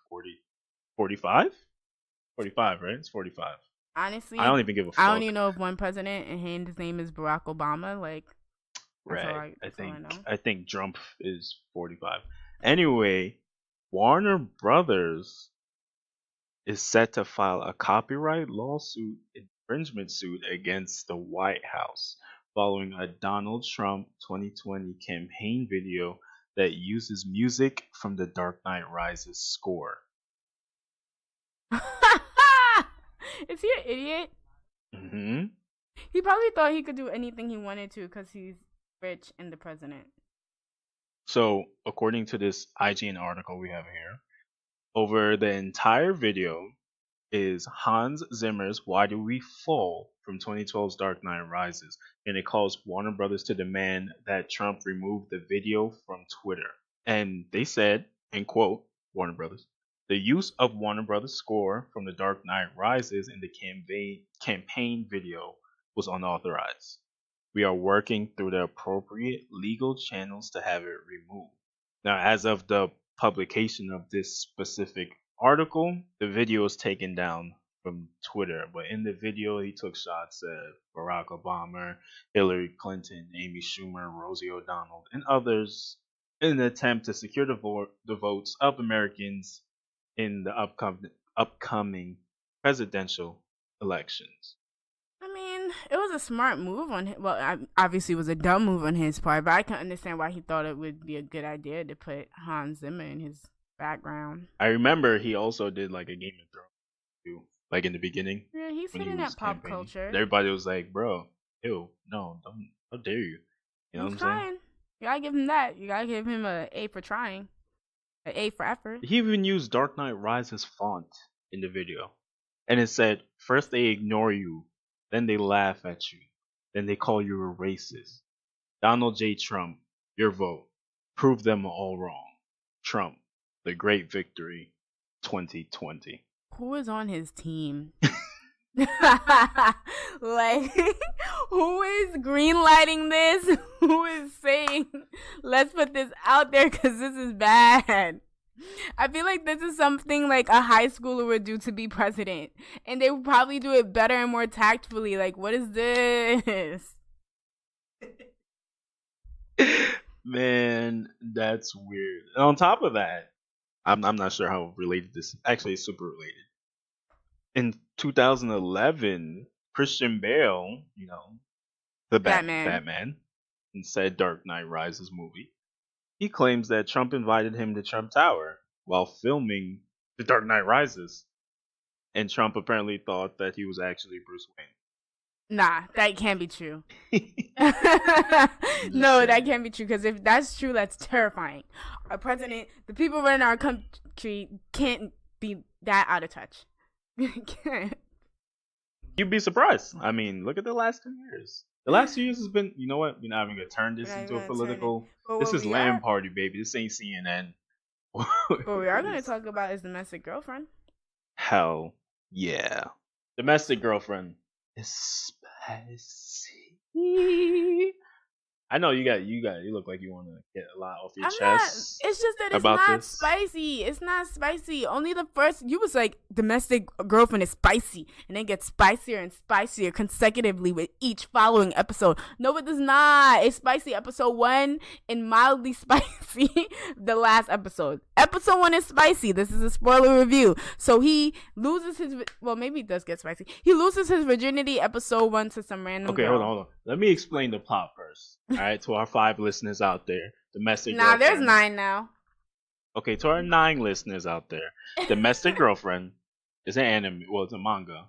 45? 45, right? It's 45.
Honestly,
I don't even give a fuck.
I don't even know if one president and his name is Barack Obama. Like,
right. I think Trump is 45. Anyway, Warner Brothers is set to file a copyright lawsuit infringement suit against the White House following a Donald Trump 2020 campaign video that uses music from The Dark Knight Rises score.
Is he an idiot?
Mm-hmm.
He probably thought he could do anything he wanted to because he's rich and the president.
So, according to this IGN article we have here, over the entire video is Hans Zimmer's Why Do We Fall from 2012's Dark Knight Rises, and it calls Warner Brothers to demand that Trump remove the video from Twitter. And they said, and quote, Warner Brothers, the use of Warner Brothers score from The Dark Knight Rises in the campaign video was unauthorized. We are working through the appropriate legal channels to have it removed. Now, as of the publication of this specific article, the video was taken down from Twitter. But in the video, he took shots at Barack Obama, Hillary Clinton, Amy Schumer, Rosie O'Donnell, and others in an attempt to secure the votes of Americans in the upcoming presidential elections.
I mean, it was a smart move on him. Well, obviously, it was a dumb move on his part, but I can understand why he thought it would be a good idea to put Hans Zimmer in his background.
I remember he also did like a Game of Thrones too, like in the beginning.
Yeah, he's hitting at pop culture.
Everybody was like, "Bro, ew, no, don't, how dare you?" You know what I'm saying?
You gotta give him that. You gotta give him an A for trying, an A for effort.
He even used Dark Knight Rises font in the video, and it said, "First they ignore you, then they laugh at you, then they call you a racist. Donald J. Trump, your vote. Prove them all wrong. Trump, the great victory, 2020."
Who is on his team? Like, who is greenlighting this? Who is saying, let's put this out there because this is bad? I feel like this is something like a high schooler would do to be president. And they would probably do it better and more tactfully. Like, what is this?
Man, that's weird. And on top of that, I'm not sure how related this is. Actually, it's super related. In 2011, Christian Bale, the Batman, and said Dark Knight Rises movie, He claims that Trump invited him to Trump Tower while filming The Dark Knight Rises, and Trump apparently thought that he was actually Bruce
Nah, that can't be true.
Wayne.
No, that
saying.
can't be true. Because if that's true, that's terrifying. Our president, the people running our country, can't be that out of touch. Can't.
You'd be surprised. I mean, look at the last 2 years. The last 2 years has been, you know what? We're not even gonna turn this into a political. This is L.A.N Party, baby. This ain't CNN.
What we are gonna talk about is domestic girlfriend.
Hell yeah, domestic girlfriend is spicy. I know you look like you want to get a lot off your chest.
It's just that it's
about
not
this.
spicy. It's not spicy. Only the first, you was like, domestic girlfriend is spicy. And then gets spicier and spicier consecutively with each following episode. No, it does not. It's spicy episode 1 and mildly spicy the last episode. Episode 1 is spicy. This is a spoiler review. So he loses his, well, maybe it does get spicy. He loses his virginity episode 1 to some random girl.
Hold on. Let me explain the plot first. All right, to our 5 listeners out there, domestic.
Nah,
girlfriend.
there's 9 now.
Okay, to our 9 listeners out there, domestic girlfriend is an anime. Well, it's a manga.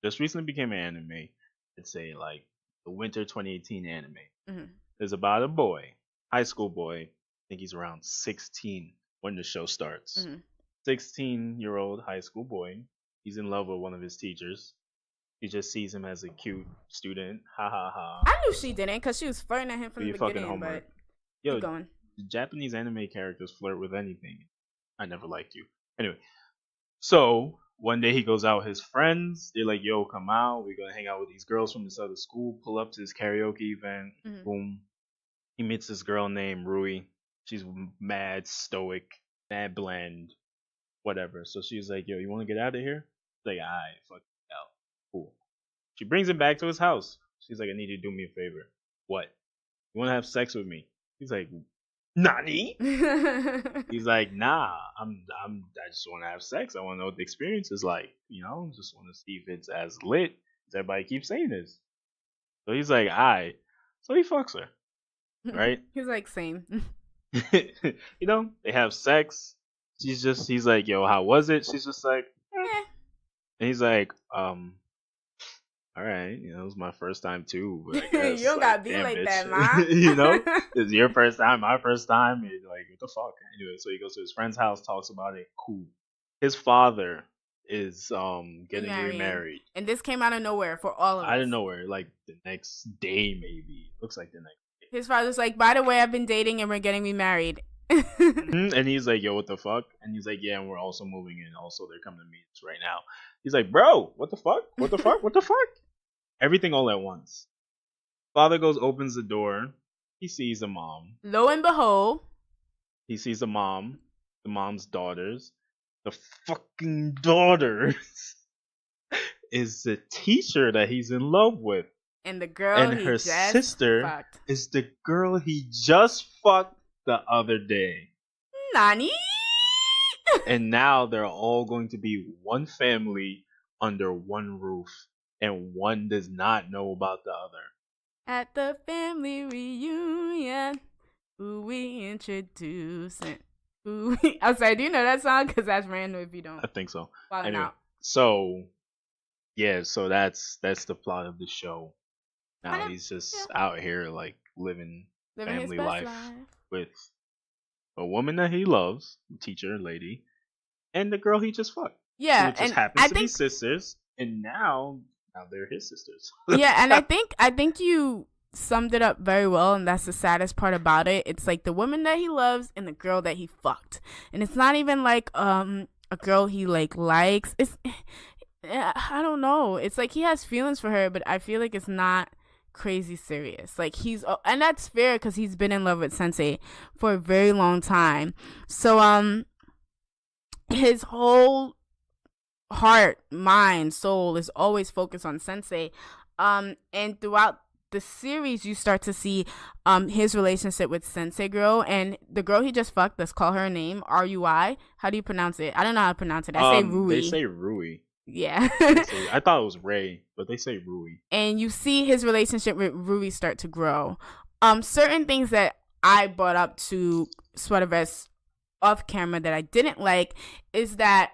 Just recently became an anime. It's a the winter 2018 anime.
Mm-hmm.
It's about a boy, high school boy. I think he's around 16 when the show starts. 16-year-old high school boy. He's in love with one of his teachers. He just sees him as a cute student. Ha ha ha.
I knew she didn't because she was flirting at him from the beginning. But
yo,
keep going.
Japanese anime characters flirt with anything. I never liked you. Anyway, so one day he goes out with his friends. They're like, yo, come out. We're going to hang out with these girls from this other school. Pull up to this karaoke event.
Mm-hmm.
Boom. He meets this girl named Rui. She's mad stoic, mad bland, whatever. So she's like, yo, you want to get out of here? He's like, alright, fuck out. Cool. She brings him back to his house. She's like, I need you to do me a favor. What? You want to have sex with me? He's like, Nani? He's like, nah, I just want to have sex. I want to know what the experience is like. You know, just want to see if it's as lit as everybody keeps saying this. So he's like, alright. So he fucks her. Right?
He's like, same.
You know, they have sex. He's like, yo, how was it? She's just like,
Eh.
And he's like, all right, you know, it was my first time too. But I guess,
you don't gotta be like
bitch.
that, man.
You know, it's your first time, my first time. And like, what the fuck? Anyway, so he goes to his friend's house, talks about it. Cool. His father is getting remarried,
and this came out of nowhere for all of us.
Out of nowhere, like the next day, maybe. Looks like the next day.
His father's like, by the way, I've been dating and we're getting remarried.
And he's like, yo, what the fuck? And he's like, yeah, and we're also moving in. Also, they're coming to meet us right now. He's like, bro, what the fuck? What the fuck? What the fuck? Everything all at once. Father goes, opens the door. He sees a mom.
Lo and behold,
he sees a mom. The mom's daughters. The fucking daughters is the teacher that he's in love with.
And the girl
and her sister
fucked.
Is the girl he just fucked the other day.
Nani?
And now they're all going to be one family under one roof. And one does not know about the other.
At the family reunion, who we introducing. I'm sorry, do you know that song? Because that's random if you don't.
I think so.
Anyway,
out. So, yeah, so that's the plot of the show. Now he's just out here, like, living family life with a woman that he loves, teacher, lady, and the girl he just fucked.
Yeah,
who just happens to be sisters, and now they're his sisters.
Yeah, and I think you summed it up very well, and that's the saddest part about it. It's like the woman that he loves and the girl that he fucked, and it's not even like a girl he likes. It's I don't know. It's like he has feelings for her, but I feel like it's not crazy serious. Like and that's fair because he's been in love with Sensei for a very long time. So his whole heart, mind, soul is always focused on Sensei. And throughout the series, you start to see his relationship with Sensei girl and the girl he just fucked. Let's call her name Rui. How do you pronounce it? I don't know how to pronounce it. I say Rui.
They say Rui.
Yeah.
I thought it was Ray, but they say Rui.
And you see his relationship with Rui start to grow. Certain things that I brought up to Sweaterverse off camera that I didn't like is that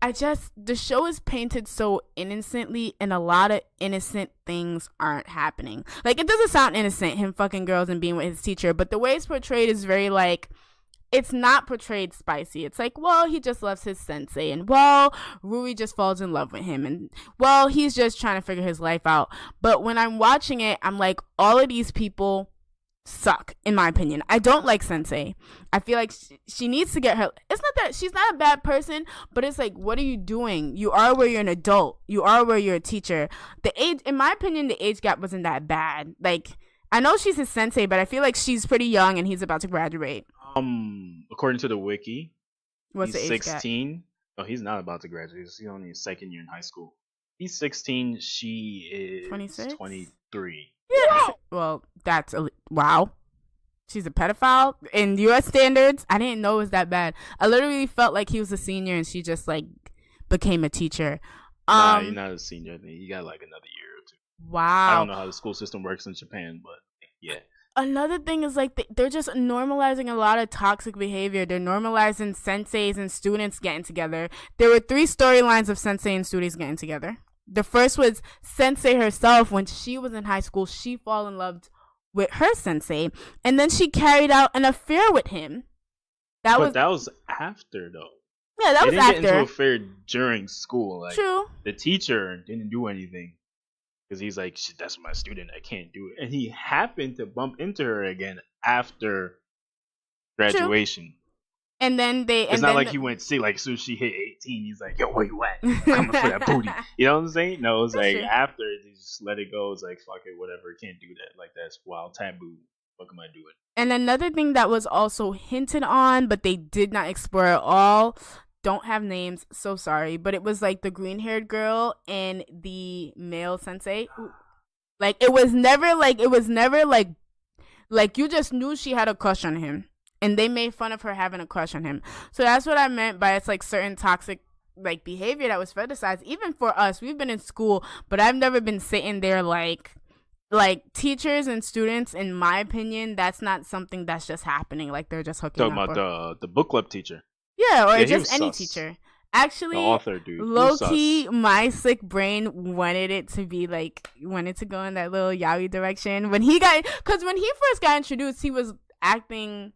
the show is painted so innocently, and a lot of innocent things aren't happening. Like, it doesn't sound innocent, him fucking girls and being with his teacher, but the way it's portrayed is very, like, it's not portrayed spicy. It's like, well, he just loves his sensei, and, well, Rui just falls in love with him, and, well, he's just trying to figure his life out. But when I'm watching it, I'm like, all of these people suck, in my opinion. I don't like Sensei. I feel like she needs to get her. It's not that she's not a bad person, but it's like, what are you doing? You are where you're an adult. You are where you're a teacher. The age, in my opinion, the age gap wasn't that bad. Like, I know she's his sensei, but I feel like she's pretty young and he's about to graduate.
According to the wiki,
what's
he's
the age
16. Gap? No, he's not about to graduate. He's only his second year in high school. He's 16. She is
26?
23.
Yeah. Well, that's wow. She's a pedophile in U.S. standards. I didn't know it was that bad. I literally felt like he was a senior and she just like became a teacher.
Nah, you're not a senior. I think you got like another year or two.
Wow.
I don't know how the school system works in Japan, but yeah.
Another thing is like they're just normalizing a lot of toxic behavior. They're normalizing senseis and students getting together. There were 3 storylines of sensei and students getting together. The first was Sensei herself. When she was in high school, she fell in love with her sensei, and then she carried out an affair with him.
That was after, though.
Yeah, that was
after. They didn't get into an affair during school. Like,
true.
The teacher didn't do anything because he's like, that's my student. I can't do it. And he happened to bump into her again after graduation.
True. And then
it's not like he went see, like, as soon as she hit 18, he's like, yo, where you at? Coming for that booty. You know what I'm saying? No, it's like, after, they just let it go. It's like, fuck it, whatever. Can't do that. Like, that's wild, taboo. What am I doing?
And another thing that was also hinted on, but they did not explore at all, don't have names, so sorry, but it was like the green-haired girl and the male sensei. Like, it was never like you just knew she had a crush on him. And they made fun of her having a crush on him. So that's what I meant by it's like certain toxic like behavior that was fetishized. Even for us, we've been in school, but I've never been sitting there like teachers and students, in my opinion, that's not something that's just happening. Like they're just hooking up.
Talking about the book club teacher.
Yeah, or just any teacher. Actually,
the author, dude.
Low key, my sick brain wanted to go in that little yaoi direction. Because when he first got introduced, he was acting...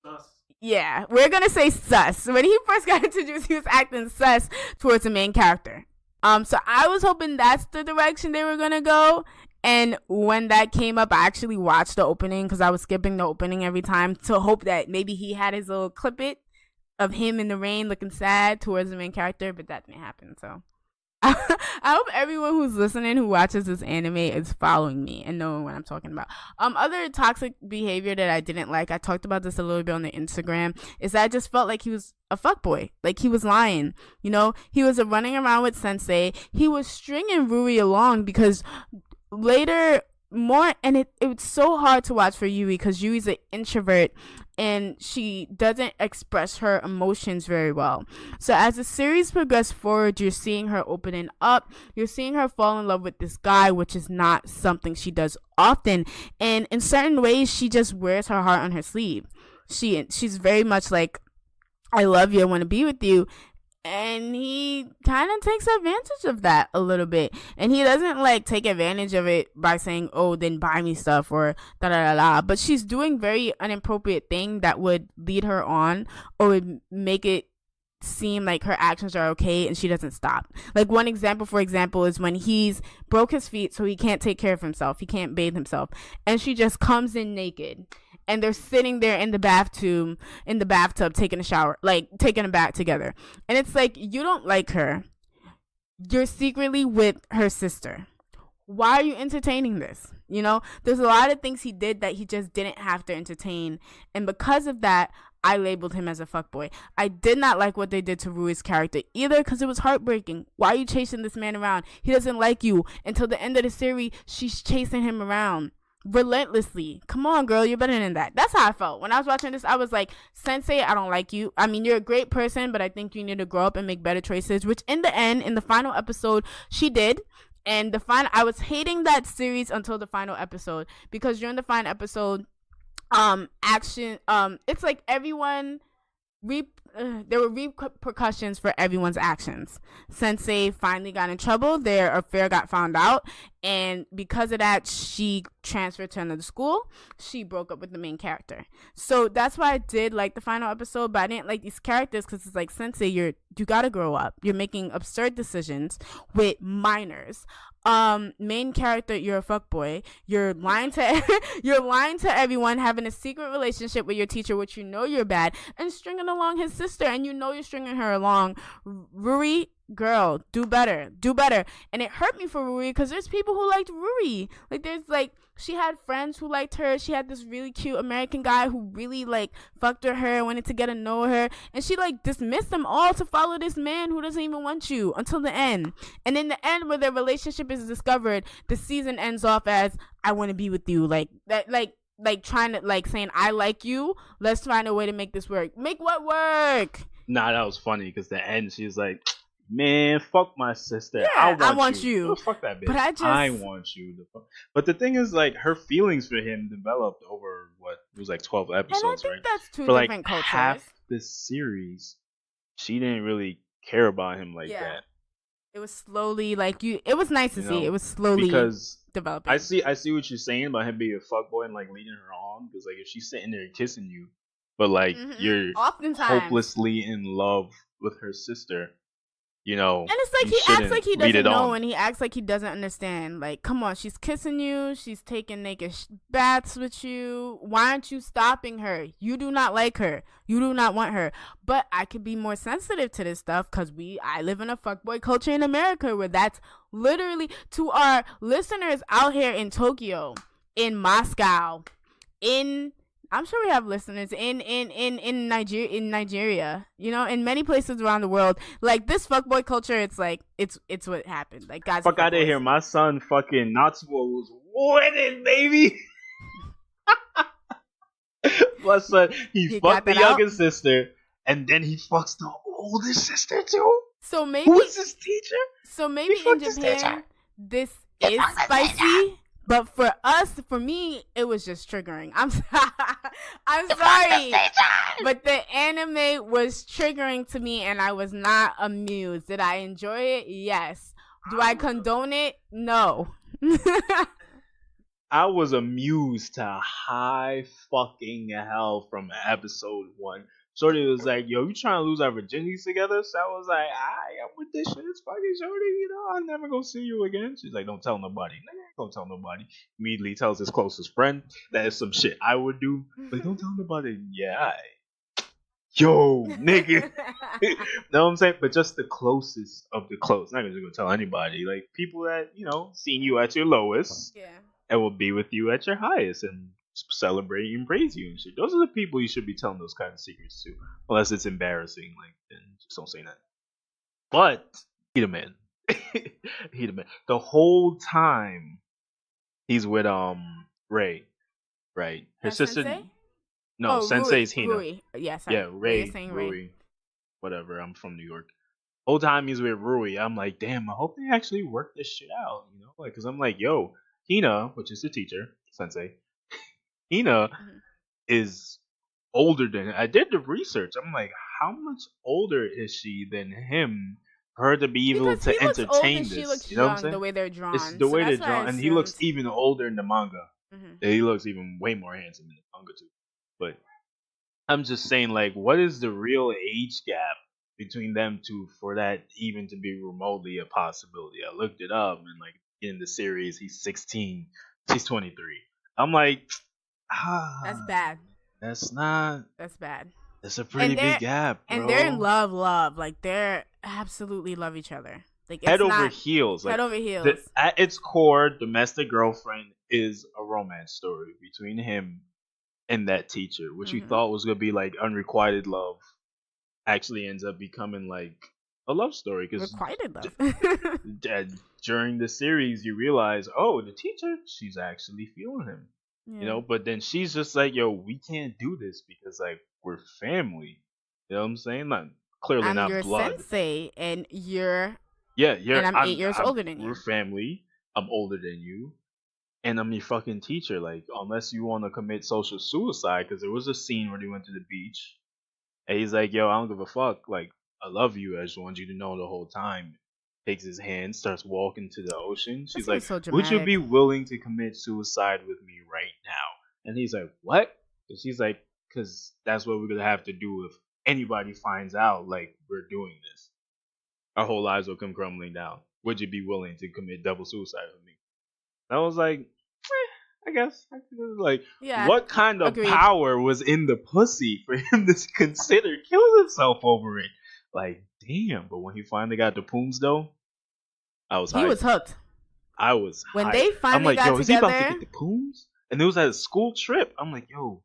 sus. Yeah, we're gonna say sus. When he first got introduced, he was acting sus towards the main character. So I was hoping that's the direction they were gonna go. And when that came up, I actually watched the opening because I was skipping the opening every time to hope that maybe he had his little clip it of him in the rain looking sad towards the main character, but that didn't happen. So I hope everyone who's listening who watches this anime is following me and knowing what I'm talking about. Other toxic behavior that I didn't like, I talked about this a little bit on the Instagram, is that I just felt like he was a fuckboy. Like he was lying. You know, he was running around with Sensei. He was stringing Rui along because later more, and it was so hard to watch for Yui because Yui's an introvert and she doesn't express her emotions very well. So as the series progressed forward, you're seeing her opening up, you're seeing her fall in love with this guy, which is not something she does often, and in certain ways she just wears her heart on her sleeve. She's very much like, I love you, I want to be with you. And he kind of takes advantage of that a little bit. And he doesn't like take advantage of it by saying, oh, then buy me stuff or da da da da. But she's doing very inappropriate thing that would lead her on or would make it seem like her actions are okay and she doesn't stop. Like one example, for example, is when he's broke his feet so he can't take care of himself. He can't bathe himself. And she just comes in naked. And they're sitting there in the bathtub, taking a shower, like taking a bath together. And it's like, you don't like her. You're secretly with her sister. Why are you entertaining this? You know, there's a lot of things he did that he just didn't have to entertain. And because of that, I labeled him as a fuckboy. I did not like what they did to Rui's character either because it was heartbreaking. Why are you chasing this man around? He doesn't like you. Until the end of the series, she's chasing him around relentlessly. Come on, girl, you're better than that. That's how I felt when I was watching this. I was like, Sensei, I don't like you. I mean, you're a great person, but I think you need to grow up and make better choices, which in the end, in the final episode, she did. And I was hating that series until the final episode, because during the final episode, action. It's like everyone there were repercussions for everyone's actions. Sensei finally got in trouble. Their affair got found out, and because of that, she transferred to another school. She broke up with the main character. So that's why I did like the final episode, but I didn't like these characters because it's like, Sensei, you gotta grow up. You're making absurd decisions with minors. Main character, you're a fuckboy. You're lying to everyone, having a secret relationship with your teacher, which you know you're bad, and stringing along his sister, and you know you're stringing her along. Ruri, girl, do better. And it hurt me for Ruri because there's people who liked Ruri. Like, there's like, she had friends who liked her. She had this really cute American guy who really like fucked with her, wanted to get to know her, and she like dismissed them all to follow this man who doesn't even want you until the end. And in the end, where their relationship is discovered, the season ends off as, I want to be with you, like that, like trying to, like, saying, I like you, let's find a way to make this work. Make what work?
Nah, that was funny because the end, she's like, man, fuck my sister.
Yeah, I want you.
Oh, fuck that bitch.
But
I want you. But the thing is, like, her feelings for him developed over what it was like 12 episodes,
and I think
right?
that's two
for
different
like
cultures.
half this series, she didn't really care about him like that.
It was slowly, like, it was nice to see. It was slowly
because
developing.
I see what you're saying about him being a fuckboy and like leading her on, because like if she's sitting there kissing you, but like you're
oftentimes
hopelessly in love with her sister, you know.
And it's like he acts like he doesn't know, and he acts like he doesn't understand. Like, come on, she's kissing you, she's taking naked baths with you. Why aren't you stopping her? You do not like her. You do not want her. But I could be more sensitive to this stuff because I live in a fuckboy culture in America where that's literally, to our listeners out here in Tokyo, in Moscow, I'm sure we have listeners in Nigeria, you know, in many places around the world. Like, this fuckboy culture, it's like, it's what happened. Like, guys,
fuck out of here. My son fucking Natsuo was winning, baby. My son, he fucked the youngest sister, and then he fucks the oldest sister too.
So maybe,
who's his teacher?
So maybe in Japan, this is spicy. But for me, it was just triggering. I'm sorry. But the anime was triggering to me, and I was not amused. Did I enjoy it? Yes. Do I condone it? No.
I was amused to high fucking hell from episode 1. Shorty was like, yo, you trying to lose our virginities together? So I was like, I'm with this shit. It's fucking Shorty, you know, I'm never gonna see you again. She's like, don't tell nobody. Nigga, don't tell nobody. Immediately tells his closest friend that is some shit I would do. Like, don't tell nobody. Yeah, yo, nigga. Know what I'm saying? But just the closest of the close. Not just gonna tell anybody. Like, people that, you know, seen you at your lowest.
Yeah. And
will be with you at your highest and celebrate and praise you and shit. Those are the people you should be telling those kind of secrets to, unless it's embarrassing. Like, then just don't say that. But he the man. He the man. The whole time he's with Ray, right? Her sister.
Sensei?
No, Sensei's
Hina.
Rui.
Yes,
yeah, Ray. Rui. Whatever. I'm from New York. Whole time he's with Rui, I'm like, damn. I hope they actually work this shit out. You know, like, cause I'm like, yo, Hina, which is the teacher, Sensei. Hina is older than I did the research. I'm like, how much older is she than him for her to be able to entertain this?
She looks
you know
young,
what I'm saying?
The way they're drawn.
It's the way they're drawn, and he looks even older in the manga. He looks even way more handsome in the manga too. But I'm just saying, like, what is the real age gap between them two for that even to be remotely a possibility? I looked it up, and like in the series, he's 16, she's 23. I'm like,
that's bad.
That's not.
That's bad.
It's a pretty big gap, bro.
And they're in love. Like, they're absolutely love each other. Like,
head over heels. Like,
head over heels.
At its core, Domestic Girlfriend is a romance story between him and that teacher, which you thought was gonna be like unrequited love, actually ends up becoming like a love story. Because
requited love.
During the series, you realize, oh, the teacher, she's actually feeling him. Yeah. You know, but then she's just like, yo, we can't do this because like we're family. You know what I'm saying? Clearly not
your
blood.
Sensei, and you're
and I'm
8 years older than you.
We're family. I'm older than you. and I'm your fucking teacher. Like, unless you want to commit social suicide, because there was a scene where they went to the beach, and he's like, "Yo, I don't give a fuck. Like, I love you. I just want you to know the whole time." Takes his hand, starts walking to the ocean.
That
She's
seems
like,
so
"Would you be
dramatic.
willing to commit suicide with me right now?" And he's like, "What?" And she's like, "Cause that's what we're gonna have to do if anybody finds out like we're doing this. Our whole lives will come crumbling down. Would you be willing to commit double suicide with me?" And I was like, I guess. Like,
Yeah,
what kind of
agreed.
power was in the pussy for him to consider killing himself over it? Like, damn. But when he finally got the pooms, though, I was
He
hyped.
was hooked.
I was
When
hyped.
they
I'm
finally
like,
got
yo, is he about to
together,
get the pooms? And it was at a school trip. I'm like, yo,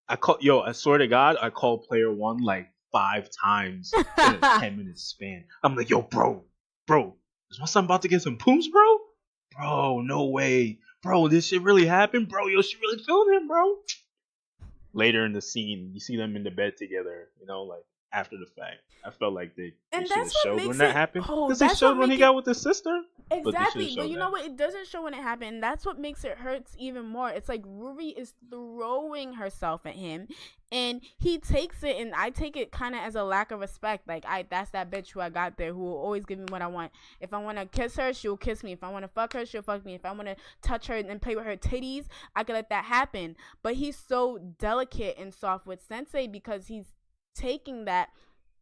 I swear to God, I called player one like 5 times in a 10-minute span. I'm like, yo, bro, is my son about to get some pooms, bro? Bro, no way. Bro, this shit really happened? Bro, yo, she really feeling him, bro. Later in the scene, you see them in the bed together, like after the fact. I felt like they
and
should have
that's what
showed when
makes
that
it.
happened.
Oh,
Because they
that's what
showed when he
make it
got with his sister. But they should have
exactly. But
showed
you
that.
know what? It doesn't show when it happened. That's what makes it hurts even more. It's like Ruby is throwing herself at him, and he takes it, and I take it kind of as a lack of respect. Like that's that bitch who I got there who will always give me what I want. If I want to kiss her, she'll kiss me. If I want to fuck her, she'll fuck me. If I want to touch her and play with her titties, I can let that happen. But he's so delicate and soft with Sensei because he's taking that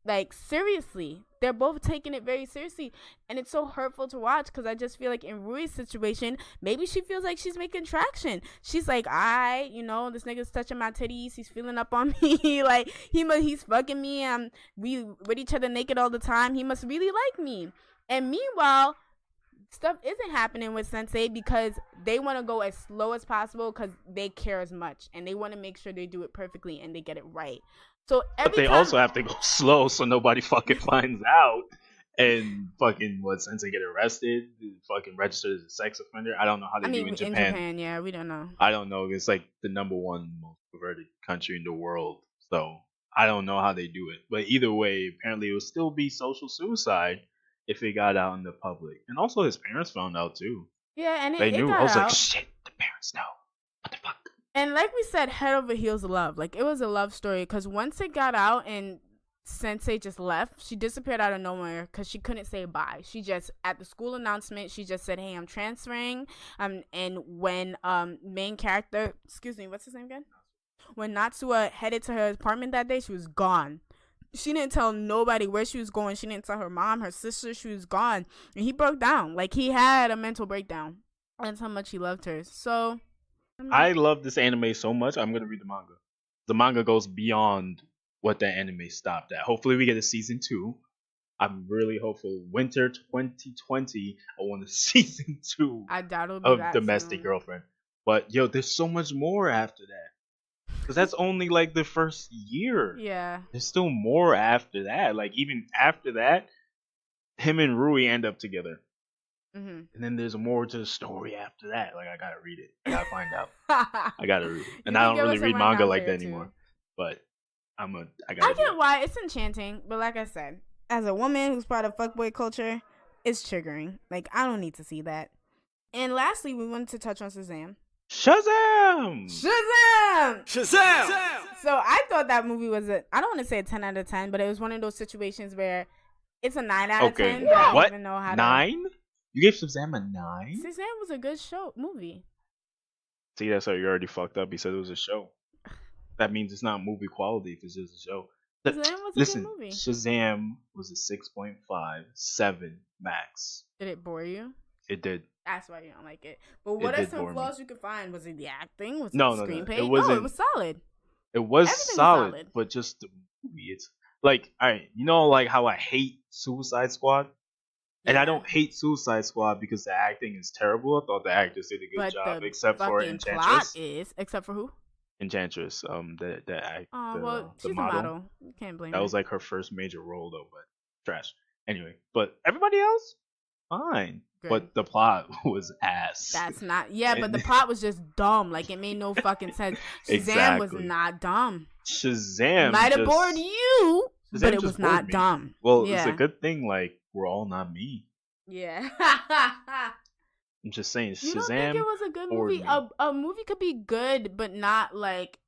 like seriously. They're both taking it very seriously, and it's so hurtful to watch because I just feel like in Rui's situation, maybe she feels like she's making traction. She's like, this nigga's touching my titties, he's feeling up on me. Like he's fucking me, we with each other naked all the time, he must really like me. And meanwhile, stuff isn't happening with Sensei because they want to go as slow as possible because they care as much and they want to make sure they do it perfectly and they get it right. So
But they also have to go slow so nobody fucking finds out and fucking Sensei get arrested, fucking registered as a sex offender. I don't know how they do in Japan.
Yeah, we don't know.
I don't know. It's like the number one most perverted country in the world. So I don't know how they do it. But either way, apparently it would still be social suicide if it got out in the public. And also his parents found out too.
Yeah, and
They
it
knew.
got
I was like,
out.
shit, the parents know. What the fuck?
And like we said, head over heels love. Like, it was a love story because once it got out and Sensei just left, she disappeared out of nowhere because she couldn't say bye. She just, at the school announcement, she just said, hey, I'm transferring. And when main character, excuse me, what's his name again? When Natsuo headed to her apartment that day, she was gone. She didn't tell nobody where she was going. She didn't tell her mom, her sister. She was gone. And he broke down. Like, he had a mental breakdown. That's how much he loved her. So
I love this anime so much. I'm gonna read the manga. The manga goes beyond what the anime stopped at. Hopefully, we get a season 2. I'm really hopeful. Winter 2020. I want a season 2
I doubt it'll be
of
that
Domestic
soon.
Girlfriend. But yo, there's so much more after that. Because that's only like the first year.
Yeah.
There's still more after that. Like even after that, him and Rui end up together.
Mm-hmm.
And then there's more to the story after that. Like I gotta read it. I gotta find out. I gotta read it. And I don't really read manga like that anymore. But I
get why it's enchanting, but like I said, as a woman who's part of fuckboy culture, it's triggering. Like, I don't need to see that. And lastly, we wanted to touch on Shazam.
Shazam!
So I thought that movie was I don't want to say a 10 out of 10, but it was one of those situations where it's a 9 out of 10. But I don't even know how
9? You gave Shazam a 9?
Shazam was a good movie.
See, that's how you already fucked up. He said it was a show. That means it's not movie quality if it's just a show.
Shazam was a good movie.
Shazam was a 6.5, 7 max.
Did it bore you?
It did.
That's why you don't like it. But what are some flaws you could find? Was it the acting? Was it the screenplay?
It wasn't.
No, it was solid.
It was solid, but just the movie. It's like, all right, like how I hate Suicide Squad? Yeah. And I don't hate Suicide Squad because the acting is terrible. I thought the actors did a good job, except for Enchantress.
Except for who?
Enchantress. The
she's
model.
a model. You can't blame her.
That was like her first major role though, but trash. Anyway, but everybody else, fine. Good. But the plot was ass.
That's not. Yeah, but the plot was just dumb. Like, it made no fucking sense. Shazam was not dumb.
Shazam
might have bored you, but it was not dumb.
Well, it's a good thing. Like, we're all not me.
Yeah.
I'm just saying,
You don't think it
Shazam
was a good
bored
movie?
me.
A movie could be good, but not like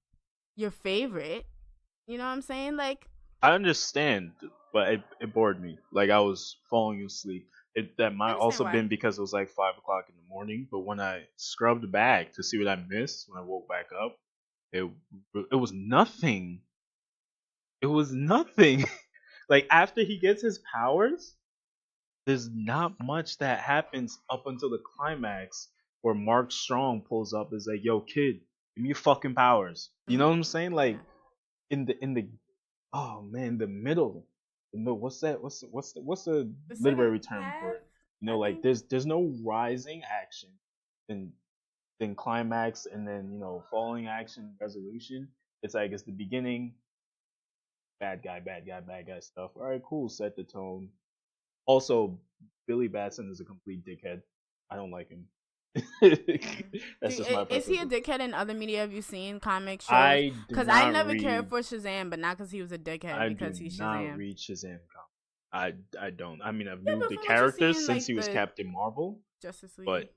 your favorite. You know what I'm saying? Like,
I understand, but it bored me. Like I was falling asleep. That
I
might
understand
also
why.
been because it was like 5 o'clock in the morning. But when I scrubbed back to see what I missed when I woke back up, it it was nothing. It was nothing. Like after he gets his powers, there's not much that happens up until the climax where Mark Strong pulls up and is like, "Yo, kid, give me your fucking powers." You know what I'm saying? Like
Yeah.
in the oh man, what's that? What's the
The
literary
second
term for
half,
it?
I
Like
think.
there's no rising action, then climax, and then falling action resolution. It's like it's the beginning, bad guy stuff. All right, cool, set the tone. Also, Billy Batson is a complete dickhead. I don't like him. That's just my
Is he
preference.
a dickhead in other media? Have you seen comic shows?
I do
Because I
not
never cared
read.
for Shazam, but not because he was a dickhead,
I do
because he's
not
Shazam.
read Shazam comics. I don't. I mean, I've
Yeah,
knew
but
the
from what you've
characters
seen,
since
like
he was
the
Captain Marvel,
Justice League.
but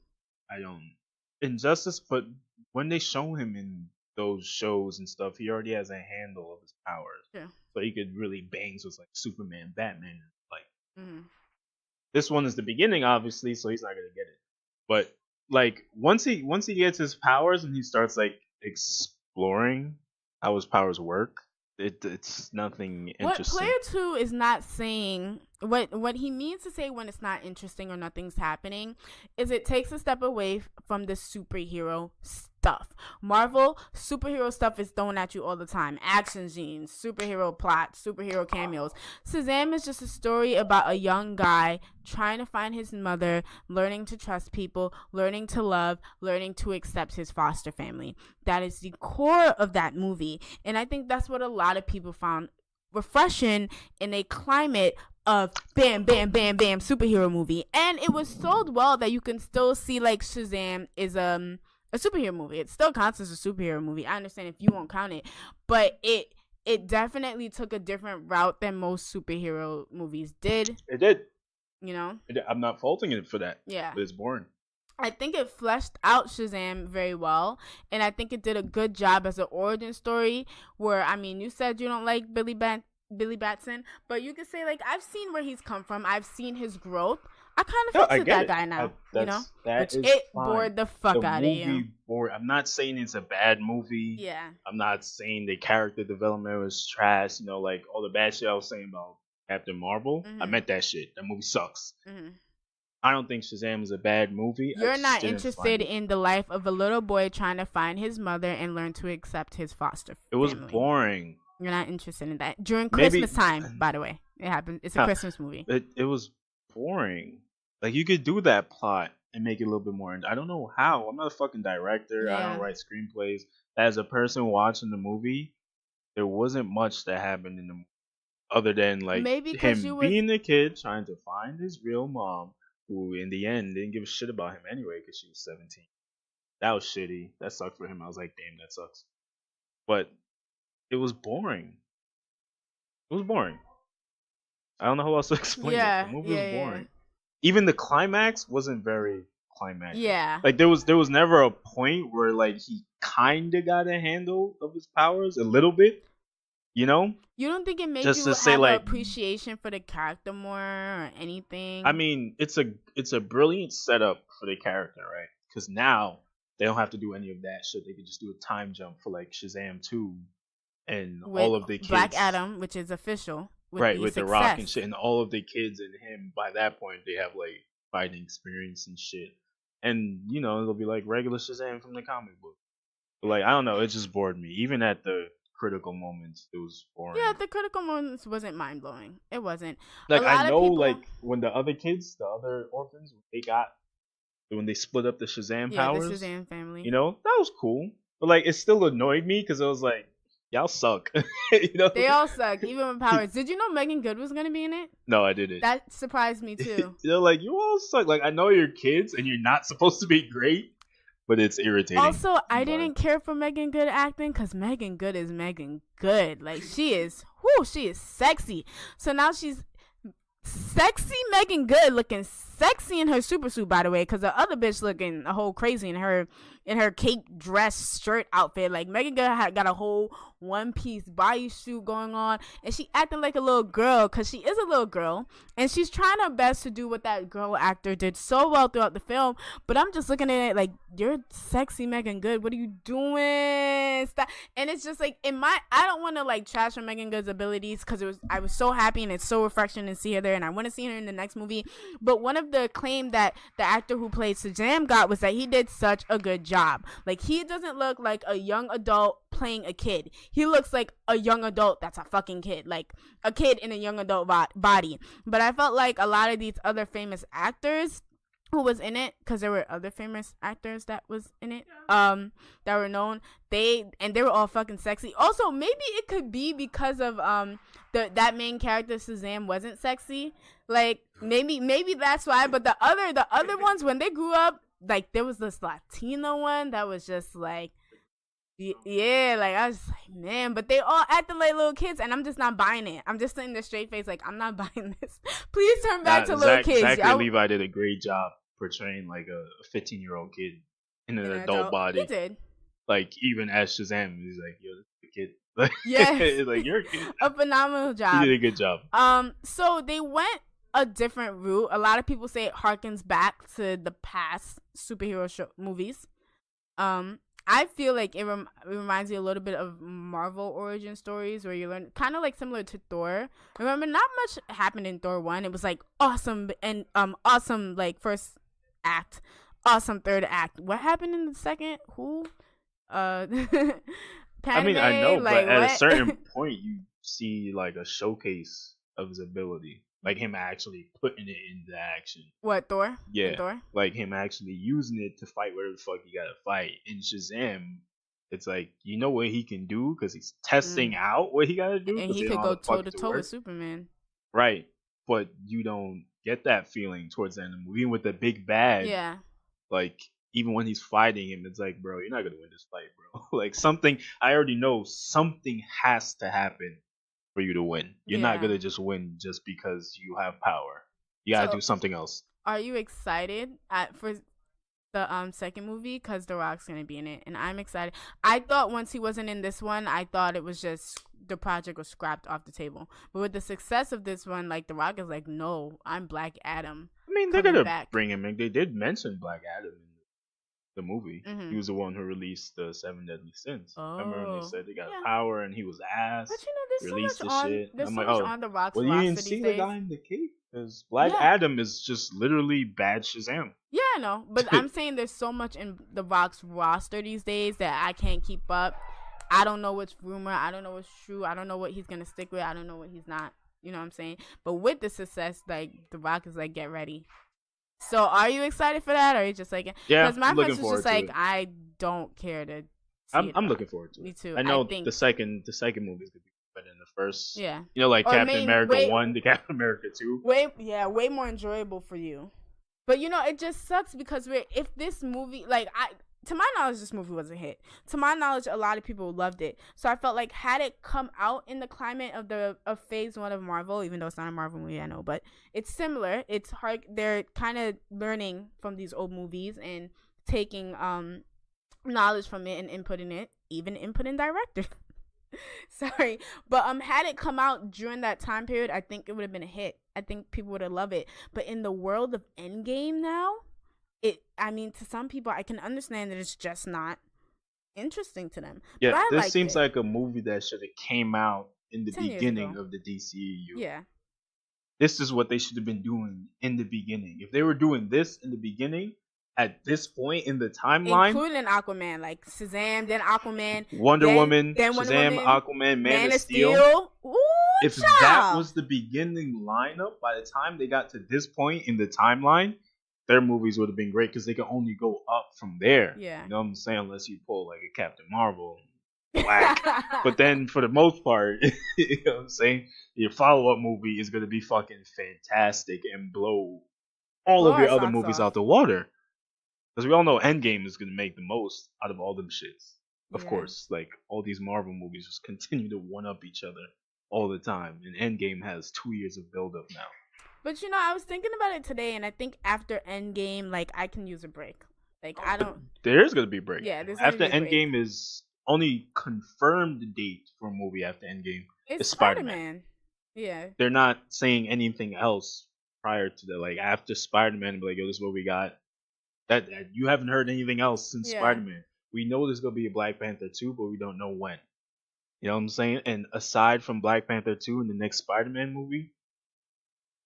I don't. Injustice, but when they show him in those shows and stuff, he already has a handle of his powers,
Yeah.
so he could really bang with like Superman, Batman. Like
Mm-hmm.
this one is the beginning, obviously, so he's not gonna get it. But like once he gets his powers and he starts like exploring how his powers work, it's nothing
What
interesting.
player 2 is not saying, what he means to say when it's not interesting or nothing's happening, is it takes a step away from the superhero stuff. Marvel superhero stuff is thrown at you all the time. Action scenes, superhero plots, superhero cameos. Shazam is just a story about a young guy trying to find his mother, learning to trust people, learning to love, learning to accept his foster family. That is the core of that movie. And I think that's what a lot of people found refreshing in a climate of bam, bam, bam, bam superhero movie. And it was sold well that you can still see like Shazam is a superhero movie. It still counts as a superhero movie. I understand if you won't count it, but it definitely took a different route than most superhero movies did.
It did.
You know?
I'm not faulting it for that.
Yeah.
But it's boring.
I think it fleshed out Shazam very well, and I think it did a good job as an origin story. Where, I mean, you said you don't like Billy Batson, but you could say like I've seen where he's come from. I've seen his growth. I kind of fucks with that guy now, you know.
Which
it
fine.
bored the fuck out of you.
Bored. I'm not saying it's a bad movie.
Yeah.
I'm not saying the character development was trash. Like all the bad shit I was saying about Captain Marvel. I meant that shit. That movie sucks. I don't think Shazam is a bad movie.
You're not interested in the life of a little boy trying to find his mother and learn to accept his foster family.
It was boring.
You're not interested in that. During Christmas time, by the way. It happened. It's a Christmas movie.
It was boring. Like, you could do that plot and make it a little bit more. I don't know how. I'm not a fucking director.
Yeah.
I don't write screenplays. As a person watching the movie, there wasn't much that happened in the movie other than like him being a kid trying to find his real mom, who in the end didn't give a shit about him anyway because she was 17. That was shitty. That sucked for him. I was like, damn, that sucks. But it was boring. It was boring. I don't know how else to explain it. The movie was boring. Even the climax wasn't very climactic.
Yeah.
Like there was never a point where like he kinda got a handle of his powers a little bit. You know?
You don't think it made
just
you
to
have
say,
an
like,
appreciation for the character more or anything?
I mean, it's a brilliant setup for the character, right? Because now they don't have to do any of that shit. They could just do a time jump for like Shazam 2 and
with
all of the kids.
Black Adam, which is official.
With the Rock and shit. And all of the kids and him, by that point, they have like fighting experience and shit. And, it'll be like regular Shazam from the comic book. But like, I don't know, it just bored me. Even at the critical moments, it was boring.
Yeah, the critical moments wasn't mind blowing. It wasn't.
Like, I know, like, when the other kids, the other orphans, when they split up the Shazam powers.
The Shazam family.
That was cool. But like, it still annoyed me because it was like, y'all suck.
They all suck, even with powers. Did you know Megan Good was gonna be in it?
No, I didn't.
That surprised me too.
Like, you all suck. Like, I know you're kids and you're not supposed to be great, but it's irritating.
Also, I didn't care for Megan Good acting because Megan Good is Megan Good. Like, she is sexy. So now she's sexy Megan Good looking sexy in her super suit, by the way, because the other bitch looking a whole crazy in her cape dress shirt outfit. Like Megan got a whole one piece bodysuit going on, and she acting like a little girl because she is a little girl, and she's trying her best to do what that girl actor did so well throughout the film. But I'm just looking at it like, you're sexy Megan Good. What are you doing? Stop. And it's just like I don't want to like trash on Megan Good's abilities because I was so happy and it's so refreshing to see her there, and I want to see her in the next movie. But one of the claim that the actor who played Shazam got was that he did such a good job. Like, he doesn't look like a young adult playing a kid. He looks like a young adult that's a fucking kid, like a kid in a young adult body. But I felt like a lot of these other famous actors who was in it, because there were other famous actors that was in it, that were known, they were all fucking sexy. Also, maybe it could be because of that main character Shazam wasn't sexy. Like, maybe that's why. But the other ones, when they grew up, like, there was this Latino one that was just like, yeah, like, I was like, man, but they all acting like little kids, and I'm just not buying it. I'm just sitting there straight face like, I'm not buying this. Please turn back to little kids.
Zachary Levi did a great job portraying like a 15-year-old kid in an adult body.
He did.
Like, even as Shazam, he's like, yo, this is a kid. Like,
yes.
like, you're a kid.
A phenomenal job.
He did a good job.
So they went a different route. A lot of people say it harkens back to the past superhero movies. I feel like it reminds me a little bit of Marvel origin stories, where you learn, kind of like similar to Thor. Remember, not much happened in Thor 1. It was like awesome and awesome like first act, awesome third act. What happened in the second? Who? Padme,
I mean, I know,
like,
but at
what?
a certain point, you see like a showcase of his ability, like him actually putting it into action.
What, Thor?
Yeah,
Thor?
like him actually using it to fight whatever the fuck he gotta fight. In Shazam, it's like, you know what he can do because he's testing out what he gotta do,
and he could go toe to toe with Superman.
Right, but you don't get that feeling towards the end of the movie. Even with the big bad,
Yeah.
like, even when he's fighting him, it's like, bro, you're not gonna win this fight, bro. Like, something, I already know something has to happen for you to win. You're not gonna just win just because you have power. You gotta do something else.
Are you excited for the second movie? Because The Rock's gonna be in it, and I'm excited. I thought once he wasn't in this one, I thought it was just the project was scrapped off the table. But with the success of this one, like, The Rock is like, no, I'm Black Adam.
I mean, they're gonna bring him in. They did mention Black Adam in the movie.
Mm-hmm.
He was the one who released the 7 Deadly Sins.
Oh.
Remember when they said they got power and he was ass?
But you know,
there's so much
on The Rock's
well, you didn't see the guy in the cape? Because Black Adam is just literally bad Shazam.
Yeah, I know. But I'm saying there's so much in The Rock's roster these days that I can't keep up. I don't know what's rumor. I don't know what's true. I don't know what he's going to stick with. I don't know what he's not. You know what I'm saying? But with the success, like, The Rock is like, get ready. So are you excited for that? Or are you just like,
yeah,
because my friends was just like,
it.
I don't care to see
I'm looking forward to it.
Me too.
I know the second movie is going to be better than the first.
Yeah.
You know, like Captain America 1 to Captain America 2.
Way more enjoyable for you. But, you know, it just sucks because if this movie, like, to my knowledge, this movie was a hit. To my knowledge, a lot of people loved it. So I felt like had it come out in the climate of Phase 1 of Marvel, even though it's not a Marvel movie, I know, but it's similar. It's hard. They're kind of learning from these old movies and taking knowledge from it and inputting it, even inputting director. Sorry, but had it come out during that time period, I think it would have been a hit. I think people would have loved it. But in the world of Endgame now, to some people, I can understand that it's just not interesting to them.
Yeah, this seems like a movie that should have came out in the beginning of the DCEU.
Yeah.
This is what they should have been doing in the beginning. If they were doing this in the beginning, at this point in the timeline,
including Aquaman, like Shazam, then Aquaman,
Wonder Woman, Shazam, Aquaman, Man of Steel.
Ooh,
if that was the beginning lineup, by the time they got to this point in the timeline, their movies would have been great because they could only go up from there.
Yeah.
You know what I'm saying? Unless you pull like a Captain Marvel. Whack. But then for the most part, you know what I'm saying? Your follow-up movie is going to be fucking fantastic and blow all of your other movies out the water. Because we all know Endgame is going to make the most out of all them shits. Of course, like, all these Marvel movies just continue to one-up each other all the time. And Endgame has 2 years of build-up now.
But I was thinking about it today, and I think after Endgame, like I can use a break. Like I don't.
There's gonna be a break.
Yeah, there's
after
gonna be a break.
Endgame is only confirmed date for a movie after Endgame.
It's
Spider-Man.
Spider-Man. Yeah.
They're not saying anything else prior to that. Like after Spider-Man, be like, yo, this is what we got. That you haven't heard anything else since Spider-Man. We know there's gonna be a Black Panther 2, but we don't know when. You know what I'm saying? And aside from Black Panther 2 and the next Spider-Man movie,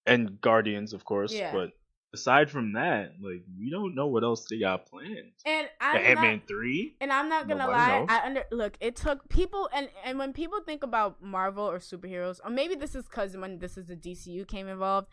and Guardians, of course, but aside from that, like we don't know what else they got planned.
And
Ant-Man 3.
And I'm not gonna lie, look. It took people, and when people think about Marvel or superheroes, or maybe this is because when this is the DCU came involved,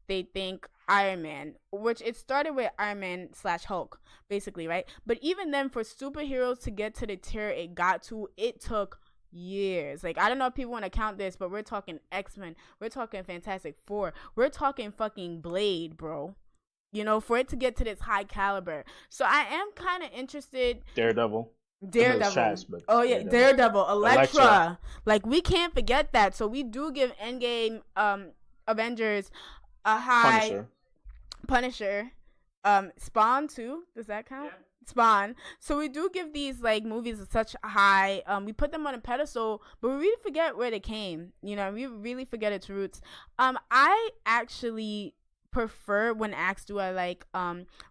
they think Iron Man, which it started with Iron Man / Hulk, basically, right? But even then, for superheroes to get to the tier it got to, it took years. Like I don't know if people want to count this, but we're talking X-Men, we're talking Fantastic Four, we're talking fucking Blade, bro. For it to get to this high caliber. So I am kind of interested.
Daredevil.
Oh yeah, Daredevil, Elektra. Like we can't forget that. So we do give Endgame Avengers a high Punisher. Spawn too. Does that count? Yeah. Spawn. So we do give these like movies such a high. We put them on a pedestal, but we really forget where they came. We really forget its roots. I actually prefer when asked do I like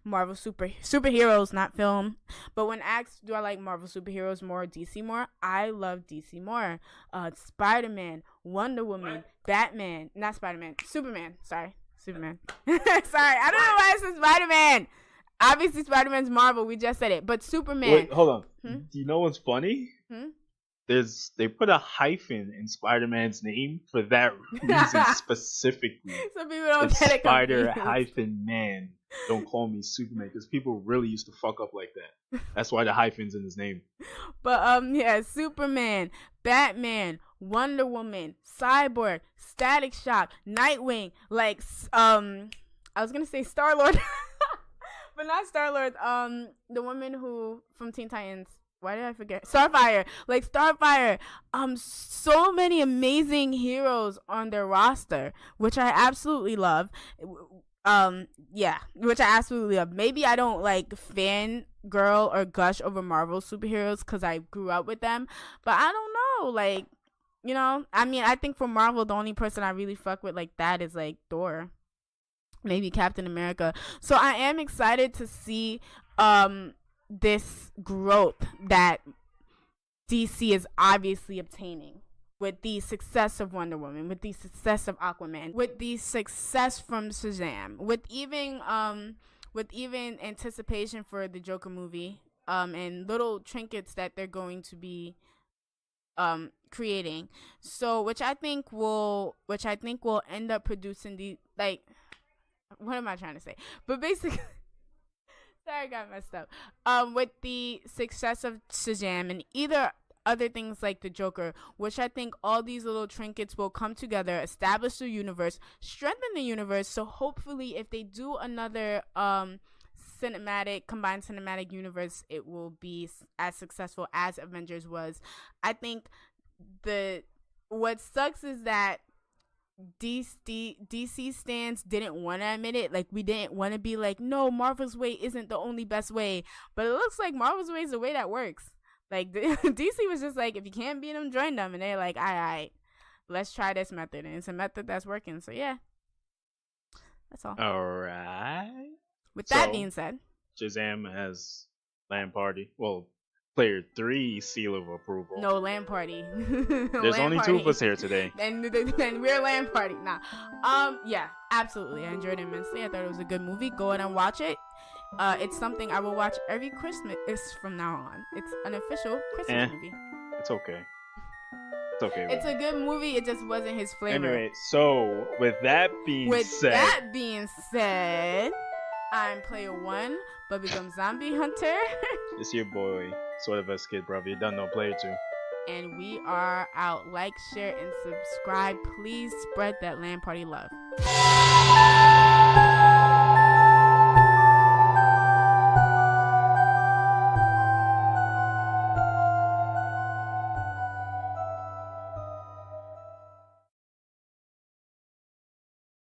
Marvel superheroes, not film, but when asked do I like Marvel superheroes more, DC more, I love DC more. Spider-Man, Wonder Woman, Batman, not Spider-Man, Superman. Sorry, Superman. Sorry, I don't know why I said Spider-Man. Obviously, Spider-Man's Marvel. We just said it, but Superman.
Wait, hold on. Do you know what's funny? They put a hyphen in Spider-Man's name for that reason specifically.
Some people don't
it's
get it
Spider hyphen man. Don't call me Superman, because people really used to fuck up like that. That's why the hyphen's in his name.
But Superman, Batman, Wonder Woman, Cyborg, Static Shock, Nightwing, like I was gonna say Star-Lord, but not Star-Lord. The woman who from Teen Titans. Why did I forget? Starfire. Like Starfire. So many amazing heroes on their roster, which I absolutely love. Which I absolutely love. Maybe I don't like fangirl or gush over Marvel superheroes because I grew up with them, but I don't know. Like, I mean, I think for Marvel, the only person I really fuck with like that is like Thor, maybe Captain America. So I am excited to see this growth that DC is obviously obtaining with the success of Wonder Woman, with the success of Aquaman, with the success from Shazam, with even anticipation for the Joker movie, and little trinkets that they're going to be creating. So which I think will end up producing the, like, what am I trying to say? But basically sorry, I got messed up. With the success of Shazam and either other things like the Joker, which I think all these little trinkets will come together, establish the universe, strengthen the universe. So hopefully, if they do another combined cinematic universe, it will be as successful as Avengers was. I think what sucks is that DC stans didn't want to admit it. Like, we didn't want to be like, no, Marvel's way isn't the only best way, but it looks like Marvel's way is the way that works. Like, DC was just like, if you can't beat them, join them, and they're like, all right, let's try this method, and it's a method that's working. So yeah, that's all.
Right.
With that being said,
Shazam has L.A.N Party. Well, Player 3 seal of approval.
No, L.A.N Party.
There's only two of us here today.
And we're L.A.N Party. Nah. Yeah, absolutely. I enjoyed it immensely. I thought it was a good movie. Go ahead and watch it. It's something I will watch every Christmas from now on. It's an official Christmas movie.
It's okay. It's okay.
It's a good movie. It just wasn't his flavor.
Anyway, so with that being
said, I'm Player 1, Bubblegum Zombie Hunter.
It's your boy, Sort of Us Kid, brother. You done know Player 2.
And we are out. Like, share, and subscribe. Please spread that L.A.N Party love.